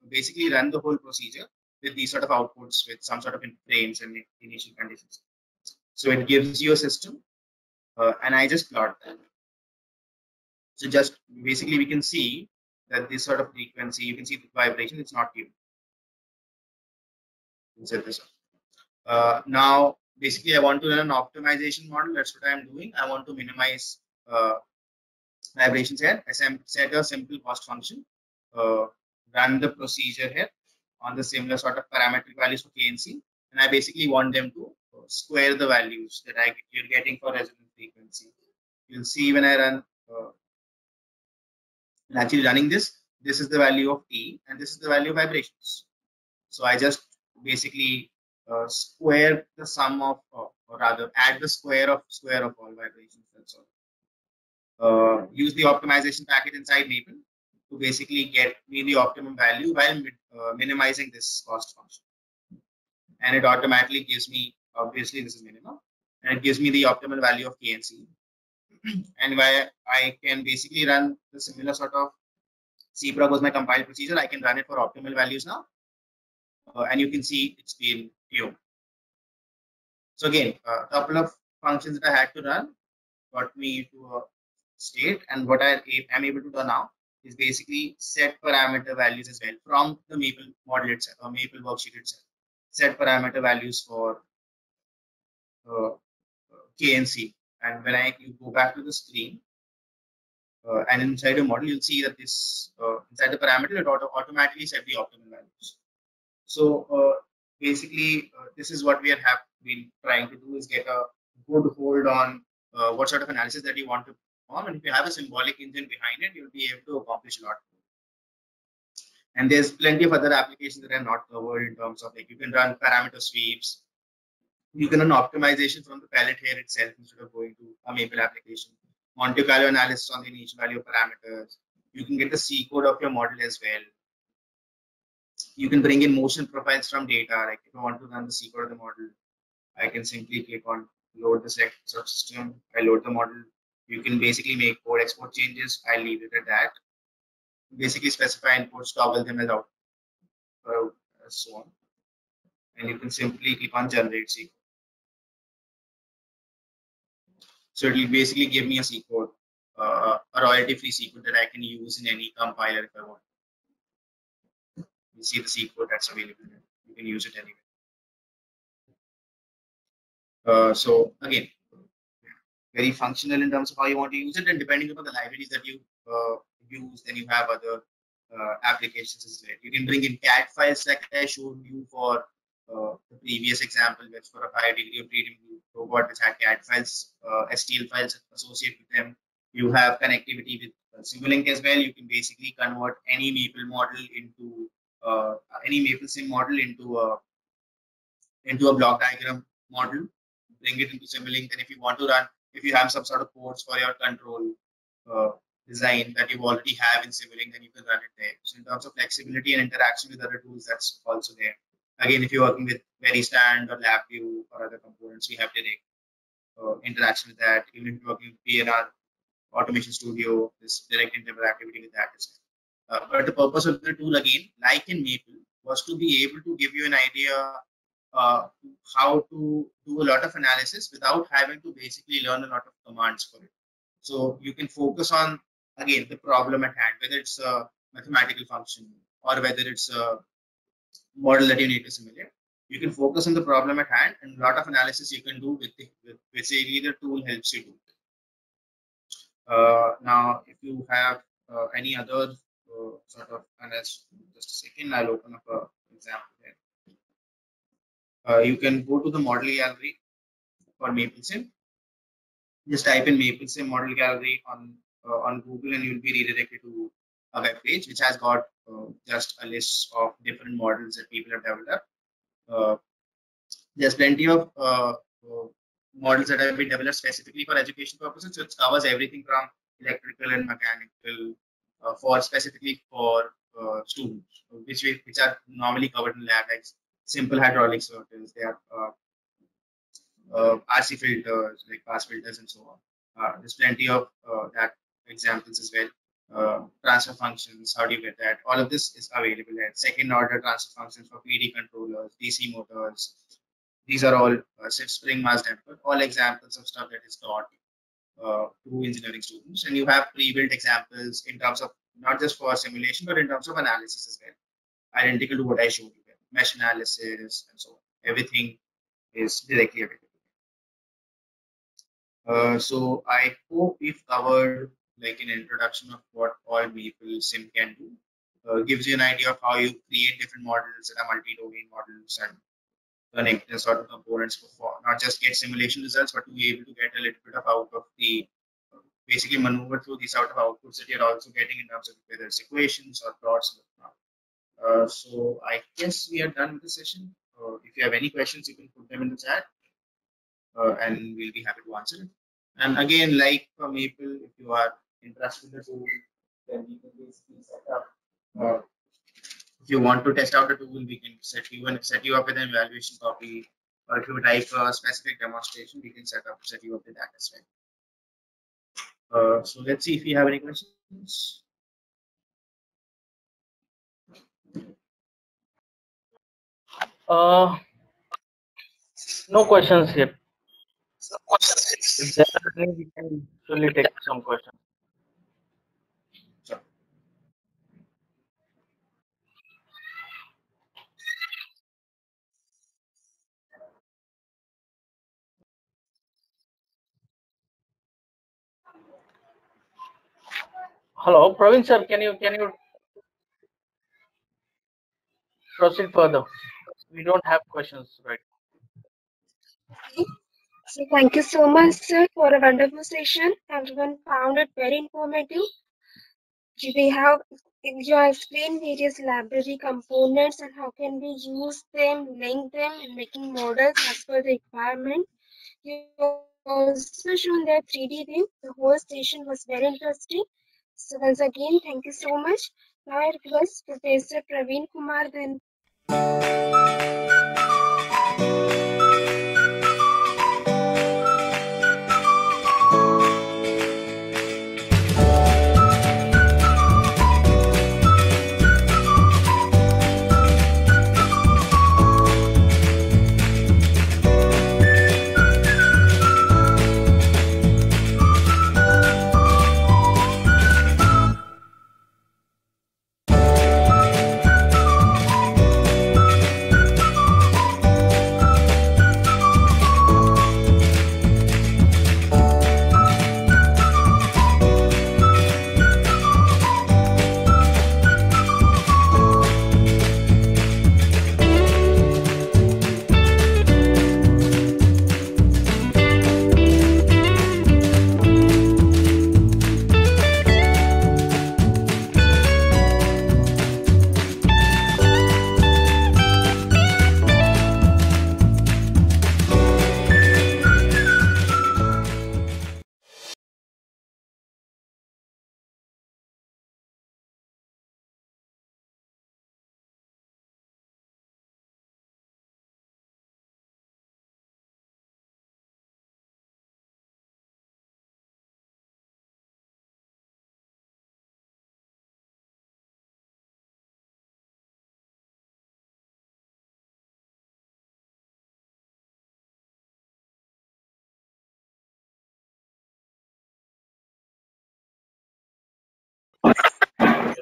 basically run the whole procedure with these sort of outputs with some sort of frames and initial conditions. So it gives you a system, and I just plot that. So just basically we can see that this sort of frequency, you can see the vibration, it's not tuned. Set this up. Now, basically I want to run an optimization model. That's what I'm doing. I want to minimize vibrations here. I set a simple cost function, run the procedure here on the similar sort of parametric values for KNC, and I basically want them to square the values that you're getting for resonant frequency. You'll see when I run, actually running this is the value of T, and this is the value of vibrations. So I just basically square the sum of, or rather add the square of all vibrations. That's all. Use the optimization packet inside Maple to basically get me the optimum value while minimizing this cost function. And it automatically gives me, obviously this is minimum, and it gives me the optimal value of KNC. And where I can basically run the similar sort of CPROC was my compile procedure. I can run it for optimal values now. And you can see it's been tuned. So again, a couple of functions that I had to run got me to a state, and what I am able to do now is basically set parameter values as well from the Maple model itself or Maple worksheet itself. Set parameter values for KNC, and when you go back to the screen and inside a model, you'll see that this inside the parameter it automatically set the optimal values. So basically, this is what we have been trying to do, is get a good hold on what sort of analysis that you want to perform, and if you have a symbolic engine behind it, you'll be able to accomplish a lot. And there's plenty of other applications that are not covered in terms of like you can run parameter sweeps. You can run optimization from the palette here itself instead of going to a Maple application. Monte Carlo analysis on the initial value of parameters. You can get the C code of your model as well. You can bring in motion profiles from data. Like if I want to run the C code of the model, I can simply click on load the subsystem. I load the model. You can basically make code export changes. I'll leave it at that. Basically specify inputs, toggle them as out, so on. And you can simply click on generate C code. So it will basically give me a C code, a royalty-free C code that I can use in any compiler if I want. You see the C code that's available here. You can use it anywhere. So again, very functional in terms of how you want to use it, and depending upon the libraries that you use, then you have other applications as well. You can bring in CAD files like I showed you for the previous example, which for a 5-degree of freedom robot which had CAD files, STL files associated with them. You have connectivity with Simulink as well. You can basically convert any Maple model into any Maple sim model into a block diagram model, bring it into Simulink, and if you want to run, if you have some sort of ports for your control design that you already have in Simulink, then you can run it there. So in terms of flexibility and interaction with other tools, that's also there. Again, if you're working with VeriStand or LabVIEW or other components, we have direct interaction with that. Even if you're working with PNR Automation Studio, there's direct interactivity with that as well. But the purpose of the tool, again, like in Maple, was to be able to give you an idea how to do a lot of analysis without having to basically learn a lot of commands for it. So you can focus on, again, the problem at hand, whether it's a mathematical function or whether it's a model that you need to simulate. You can focus on the problem at hand, and a lot of analysis you can do with basically the tool helps you do. Now, if you have any other sort of analysis, just a second, I'll open up an example here. You can go to the model gallery for MapleSim. Just type in MapleSim model gallery on Google, and you'll be redirected to a web page which has got just a list of different models that people have developed. There's plenty of models that have been developed specifically for education purposes. So it covers everything from electrical and mechanical specifically for students, which are normally covered in lab, like simple hydraulic circuits. They are RC filters, like pass filters, and so on. There's plenty of that examples as well. Transfer functions, how do you get that? All of this is available there. Second order transfer functions for PD controllers, DC motors. These are all spring mass damper, all examples of stuff that is taught to engineering students. And you have pre-built examples in terms of not just for simulation, but in terms of analysis as well. Identical to what I showed you there. Mesh analysis and so on. Everything is directly available. So I hope we've covered like an introduction of what all MapleSim can do. Gives you an idea of how you create different models that are multi-domain models and connect the sort of components for not just get simulation results, but to be able to get a little bit of out of the basically maneuver through these out of outputs that you're also getting in terms of whether it's equations or plots or whatnot. So I guess we are done with the session. If you have any questions, you can put them in the chat, and we'll be happy to answer it. And again, like for Maple, if you are interested in the tool, then we can basically set up. If you want to test out the tool, we can set you up with an evaluation copy, or if you would like a specific demonstration, we can set you up with that as well. So let's see if you have any questions. No questions yet. If there are any, we can surely take some questions. Sure. Hello, Praveen sir, can you proceed further? We don't have questions right. So thank you so much, sir, for a wonderful session. Everyone found it very informative. you have explained various library components and how can we use them, link them, and making models as per the requirement. You also shown that 3D view. The whole session was very interesting. So once again, thank you so much. Now I request Professor Praveen Kumar then.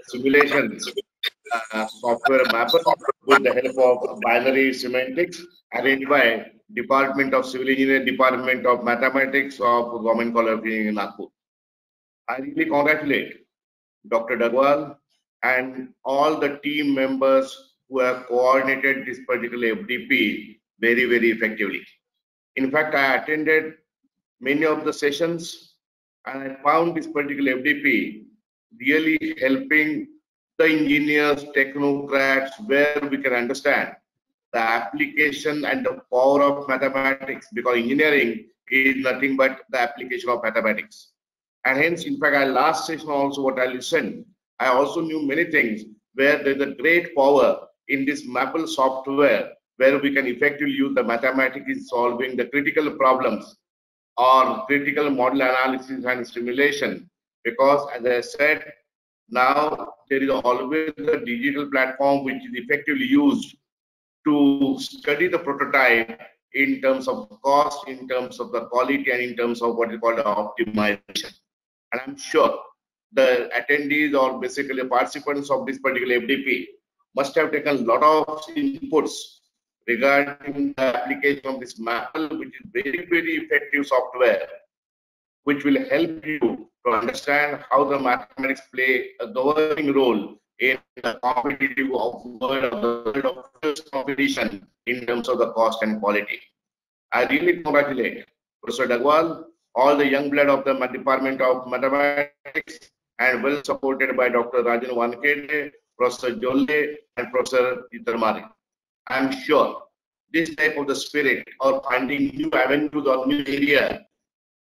Simulation software mapper with the help of binary semantics arranged Department of Civil Engineering, Department of Mathematics of Government College of Engineering in Nagpur. I really congratulate Dr. Dagwal and all the team members who have coordinated this particular FDP very, very effectively. In fact, I attended many of the sessions and I found this particular FDP really helping the engineers, technocrats, where we can understand the application and the power of mathematics, because engineering is nothing but the application of mathematics. And hence, in fact, last session also what I listened, I also knew many things where there's a great power in this Maple software where we can effectively use the mathematics in solving the critical problems or critical model analysis and simulation. Because as I said, now there is always a digital platform which is effectively used to study the prototype in terms of cost, in terms of the quality, and in terms of what is called optimization. And I'm sure the attendees or basically participants of this particular FDP must have taken a lot of inputs regarding the application of this Maple, which is very, very effective software, which will help you to understand how the mathematics play a governing role in the competitive world of competition in terms of the cost and quality. I really congratulate Professor Dagwal, all the young blood of the Department of Mathematics, and well supported by Dr. Rajan Wankede, Professor Jolle, and Professor Itarmari. I am sure this type of the spirit or finding new avenues or new area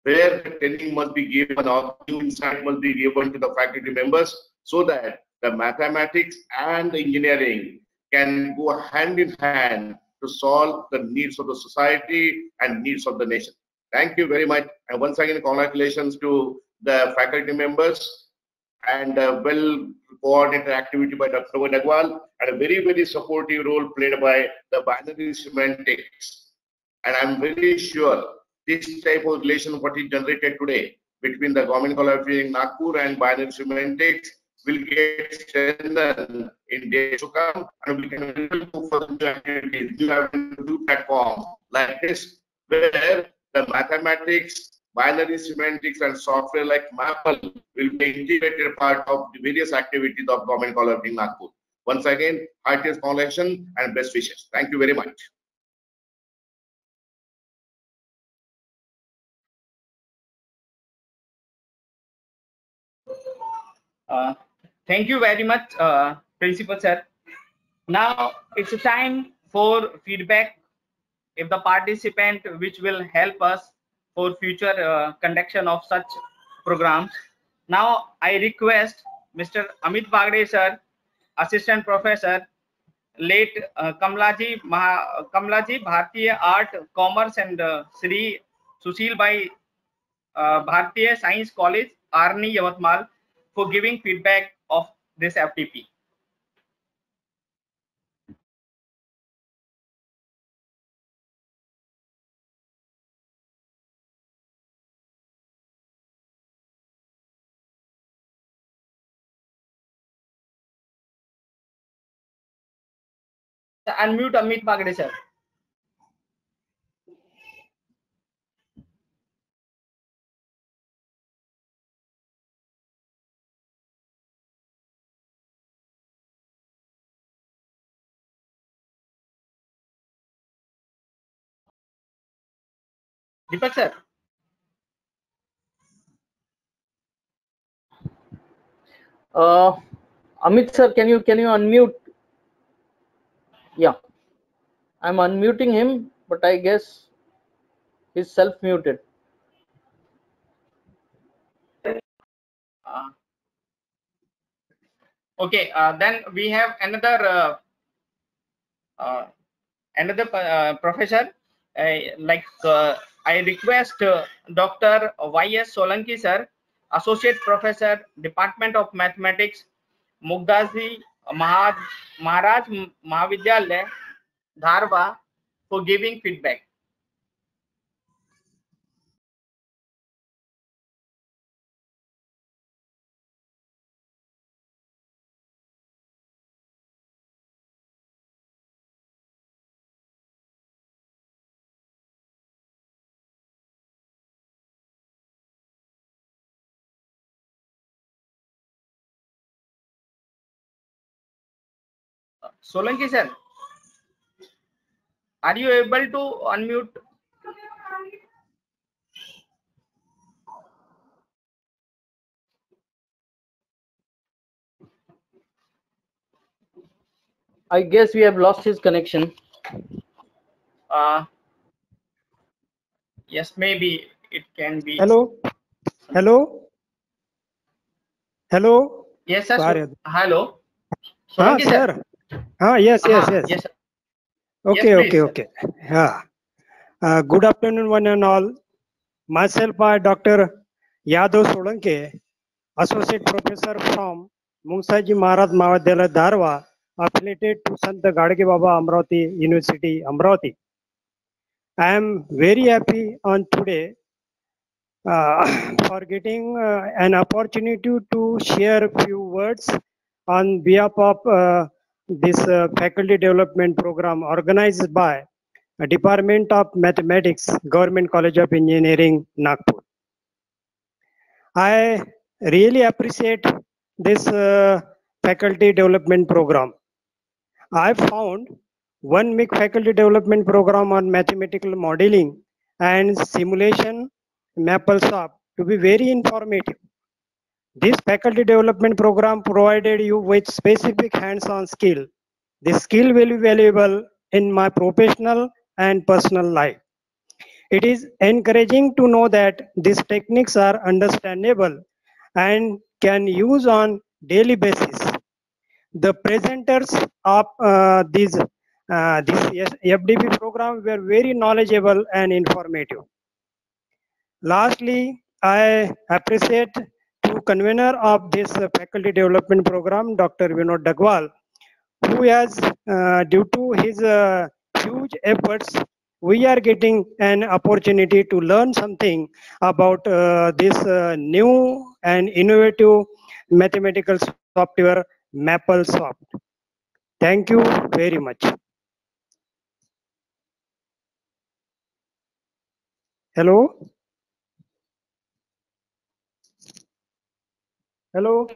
where the training must be given or new insight must be given to the faculty members so that the mathematics and the engineering can go hand in hand to solve the needs of the society and needs of the nation. Thank you very much. And once again, congratulations to the faculty members and well coordinated activity by Dr. Dagwal and a very, very supportive role played by the binary semantics. And I'm very sure this type of relation what is generated today between the Government College of Engineering Nagpur and binary semantics will get strengthened in days to come, and we can look for new activities, new platforms like this, where the mathematics, binary semantics, and software like Maple will be integrated part of the various activities of Government College of Engineering Nagpur. Once again, heartiest congratulations and best wishes. Thank you very much. Thank you very much, Principal Sir. Now it's a time for feedback. If the participant which will help us for future conduction of such programs. Now I request Mr. Amit Bagde sir, Assistant Professor, late Kamlaji Bhartiya Art, Commerce and Sri Sushil Bhai Bhartiya Science College, Arni, Yavatmal, for giving feedback of this FTP. Unmute Amit Bagde sir. Deepak sir. Amit sir, can you unmute? Yeah, I'm unmuting him, but I guess he's self-muted. Okay, then we have another professor. I request Dr. Y.S. Solanki sir, Associate Professor, Department of Mathematics, Mugdazi Maharaj Mahavidyalaya, Dharwa, for giving feedback. Solanki sir, are you able to unmute? I guess we have lost his connection. Yes, maybe it can be. Hello. Yes, sir. Sorry. Hello. Solanki sir. Yes. Yes, sir. Okay, Yes, please, okay. Good afternoon, one and all. Myself, I Dr. Yadav Solanke, Associate Professor from Mungsaji Maharaj Mahavidyalaya, Dharwa, affiliated to Sant Gadge Baba Amravati University, Amravati. I am very happy on today for getting an opportunity to share a few words on behalf of this faculty development program organized by Department of Mathematics, Government College of Engineering, Nagpur. I really appreciate this faculty development program. I found one big faculty development program on mathematical modeling and simulation, MapleSoft, to be very informative. This faculty development program provided you with specific hands-on skill. This skill will be valuable in my professional and personal life. It is encouraging to know that these techniques are understandable and can use on daily basis. The presenters of this FDP program were very knowledgeable and informative. Lastly, I appreciate to convener of this faculty development program, Dr. Vinod Dagwal, who has, due to his huge efforts, we are getting an opportunity to learn something about this new and innovative mathematical software, MapleSoft. Thank you very much. Hello? Hello?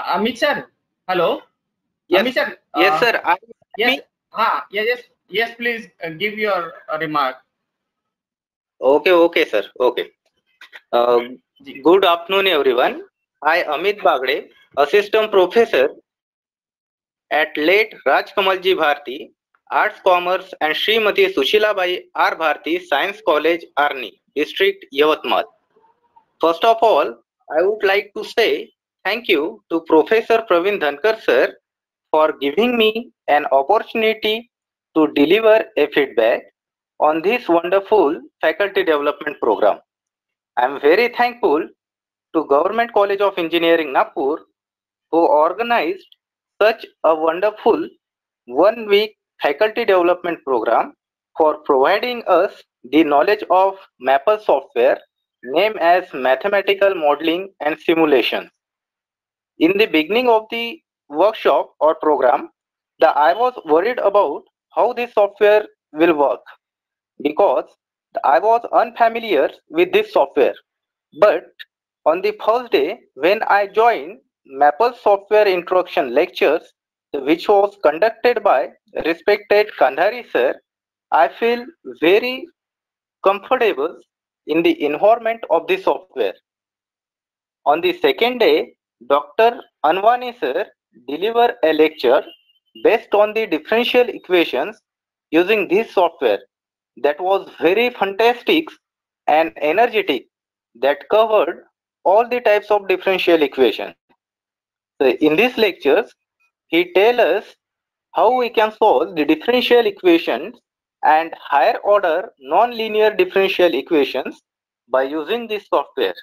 Amit sir, hello. Yes, Amit sir. yes, sir. Yes. Yes. Please give your remark. Okay, sir. Okay. Good afternoon, everyone. I, Amit Bagde, Assistant Professor at late Rajkamalji Bharti, Arts, Commerce, and Srimati Sushilabai R. Bharti Science College, Arni, District, Yavatmal. First of all, I would like to say thank you to Professor Praveen Dhankar sir for giving me an opportunity to deliver a feedback on this wonderful faculty development program. I am very thankful to Government College of Engineering, Nagpur, who organized such a wonderful 1 week faculty development program for providing us the knowledge of Maple software named as Mathematical Modeling and Simulation. In the beginning of the workshop or program, I was worried about how this software will work because I was unfamiliar with this software. But on the first day, when I joined Maple Software Introduction Lectures, which was conducted by respected Kandhari sir, I feel very comfortable in the environment of the software. On the second day, Dr. Anwani sir delivered a lecture based on the differential equations using this software that was very fantastic and energetic, that covered all the types of differential equations. So in these lectures, he tells us how we can solve the differential equations and higher order non-linear differential equations by using this software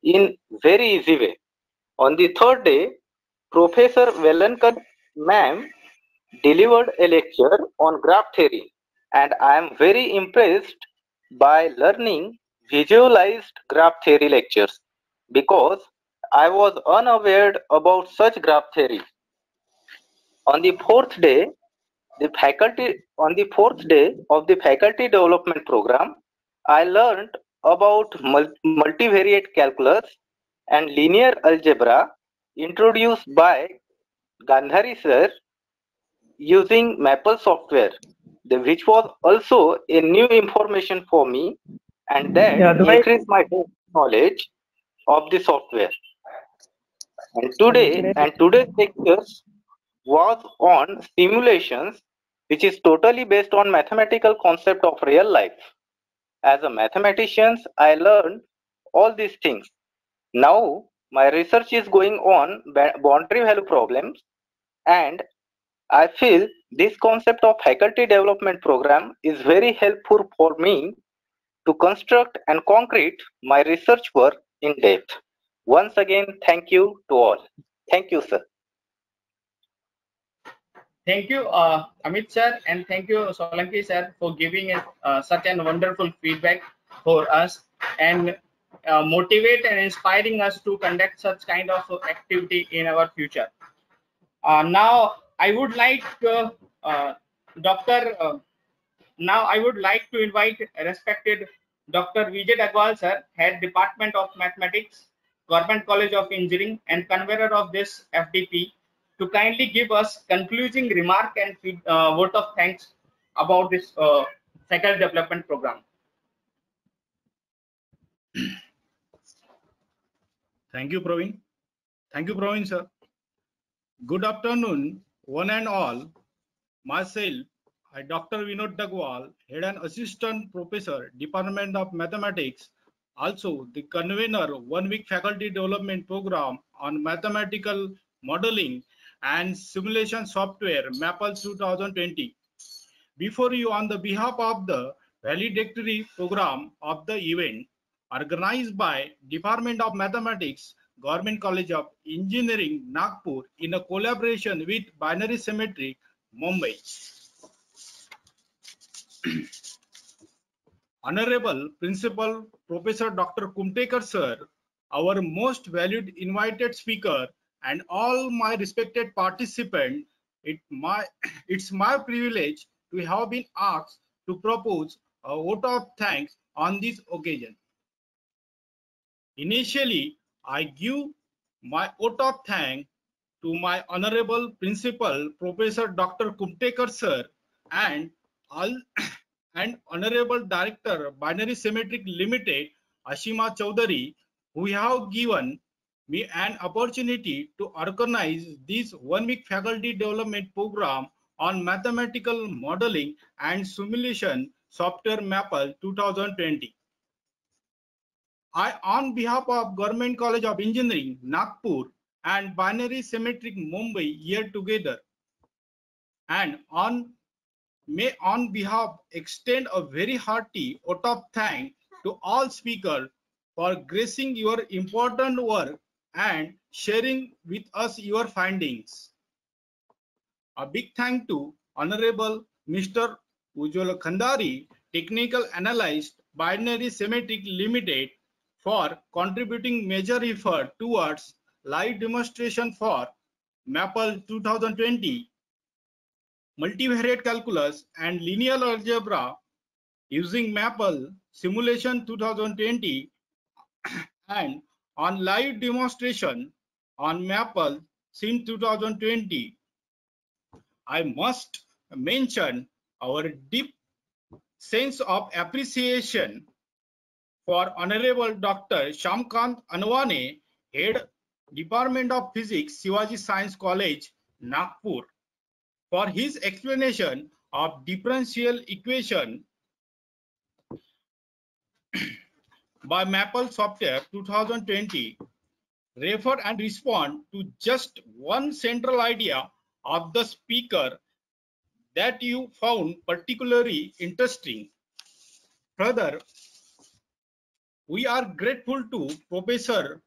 in very easy way. On the third day, Professor Velankar ma'am delivered a lecture on graph theory, and I am very impressed by learning visualized graph theory lectures because I was unaware about such graph theory. On the fourth day, of the faculty development program, I learned about multivariate calculus and linear algebra introduced by Gandhari sir using Maple software, which was also a new information for me, and that increased my knowledge of the software. And today's lectures was on simulations, which is totally based on mathematical concept of real life. As a mathematician, I learned all these things. Now my research is going on boundary value problems, and I feel this concept of faculty development program is very helpful for me to construct and concrete my research work in depth. Once again, thank you to all. Thank you, sir. Thank you, Amit sir, and thank you, Solanki sir, for giving such a wonderful feedback for us and motivate and inspiring us to conduct such kind of activity in our future. Now, I would like Now I would like to invite respected Dr. Vijay Dagwal sir, Head Department of Mathematics, Government College of Engineering, and convener of this FDP, to kindly give us concluding remark and word of thanks about this faculty development program. Thank you, Praveen. Thank you, Praveen, sir. Good afternoon, one and all. Myself, Dr. Vinod Dagwal, Head and Assistant Professor, Department of Mathematics, also the convener 1 week faculty development program on mathematical modeling and simulation software, Maple 2020. Before you, on the behalf of the valedictory program of the event, organized by Department of Mathematics, Government College of Engineering, Nagpur, in a collaboration with Binary Symmetry, Mumbai. Honorable Principal Professor Dr. Kumtekar sir, our most valued invited speaker, and all my respected participants, it's my privilege to have been asked to propose a vote of thanks on this occasion. Initially, I give my vote of thanks to my honorable principal, Professor Dr. Kumtekar sir, and all and honorable director, Binary Symmetric Limited, Ashima Chaudhary, who have given me an opportunity to organize this 1 week faculty development program on mathematical modeling and simulation software Maple 2020. I, on behalf of Government College of Engineering, Nagpur, and Binary Symmetric Mumbai here together, and may on behalf extend a very hearty vote of thanks to all speakers for gracing your important work and sharing with us your findings. A big thank to Honorable Mr. Ujjwal Khandari, Technical Analyst, Binary Symmetric Limited, for contributing major effort towards live demonstration for Maple 2020, multivariate calculus and linear algebra using Maple simulation 2020, and on live demonstration on Maple Sim 2020. I must mention our deep sense of appreciation for Honorable Dr. Shamkant Anwane, Head Department of Physics, Shivaji Science College, Nagpur, for his explanation of differential equation by Maple Software 2020. Refer and respond to just one central idea of the speaker that you found particularly interesting. Further, we are grateful to Professor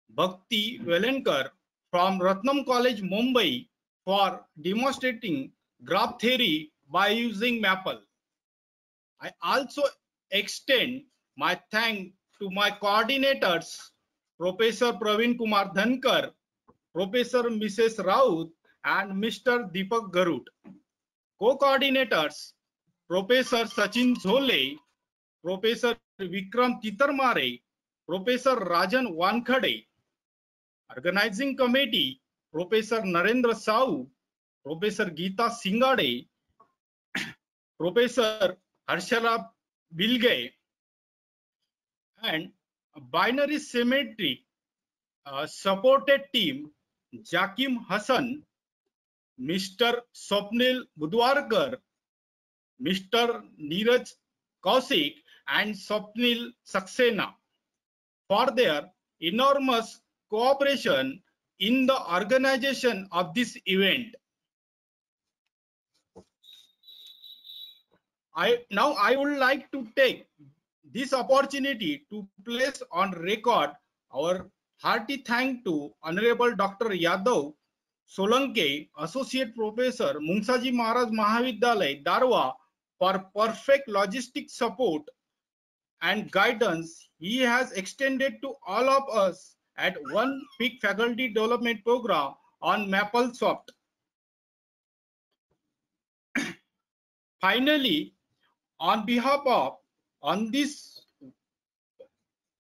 Bhakti Velankar from Ratnam College, Mumbai, for demonstrating graph theory by using Maple. I also extend my thanks to my coordinators, Professor Praveen Kumar Dhankar, Professor Mrs. Raut, and Mr. Deepak Garud. Co-coordinators, Professor Sachin Zole, Professor Vikram Titarmare, Professor Rajan Wankhade. Organizing committee, Professor Narendra Sau, Professor Geeta Singade, Professor Harshala Bilge, and binary symmetry supported team, Jakim Hassan, Mr. Swapnil Budwarkar, Mr. Neeraj Kaushik, and Swapnil Saxena, for their enormous cooperation in the organization of this event. Now I would like to take this opportunity to place on record our hearty thanks to Honorable Dr. Yadav Solanke, Associate Professor, Mungsaji Maharaj Mahavidyalaya, Darwa, for perfect logistic support and guidance he has extended to all of us at 1 week faculty development program on MapleSoft. Finally, on behalf of this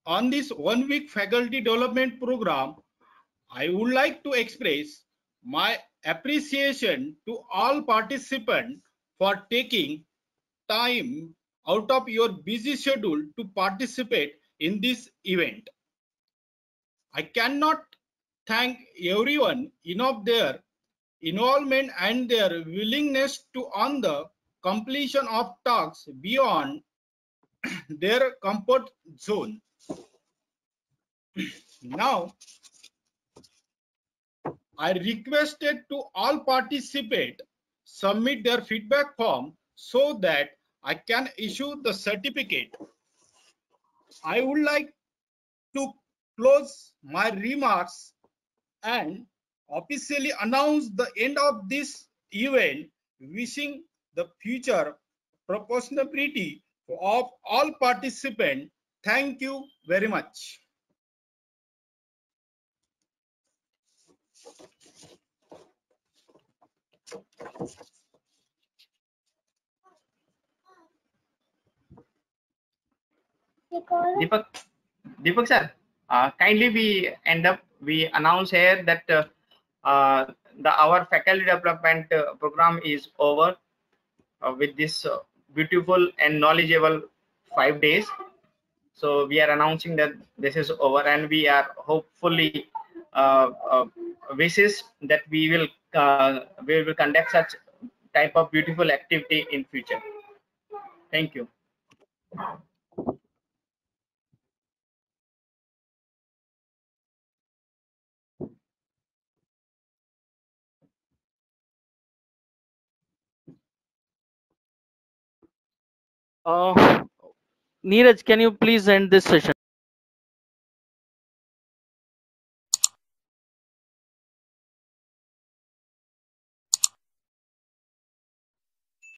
1 week faculty development program, I would like to express my appreciation to all participants for taking time out of your busy schedule to participate in this event. I cannot thank everyone enough their involvement and their willingness to on the completion of tasks beyond their comfort zone. Now, I requested to all participants submit their feedback form so that I can issue the certificate. I would like to close my remarks and officially announce the end of this event, wishing the future prosperity of all participants. Thank you very much. Deepak sir, kindly we announce here that our faculty development program is over with this beautiful and knowledgeable 5 days. So we are announcing that this is over, and we are hopefully wishes that we will conduct such type of beautiful activity in future. Thank you. Neeraj, can you please end this session?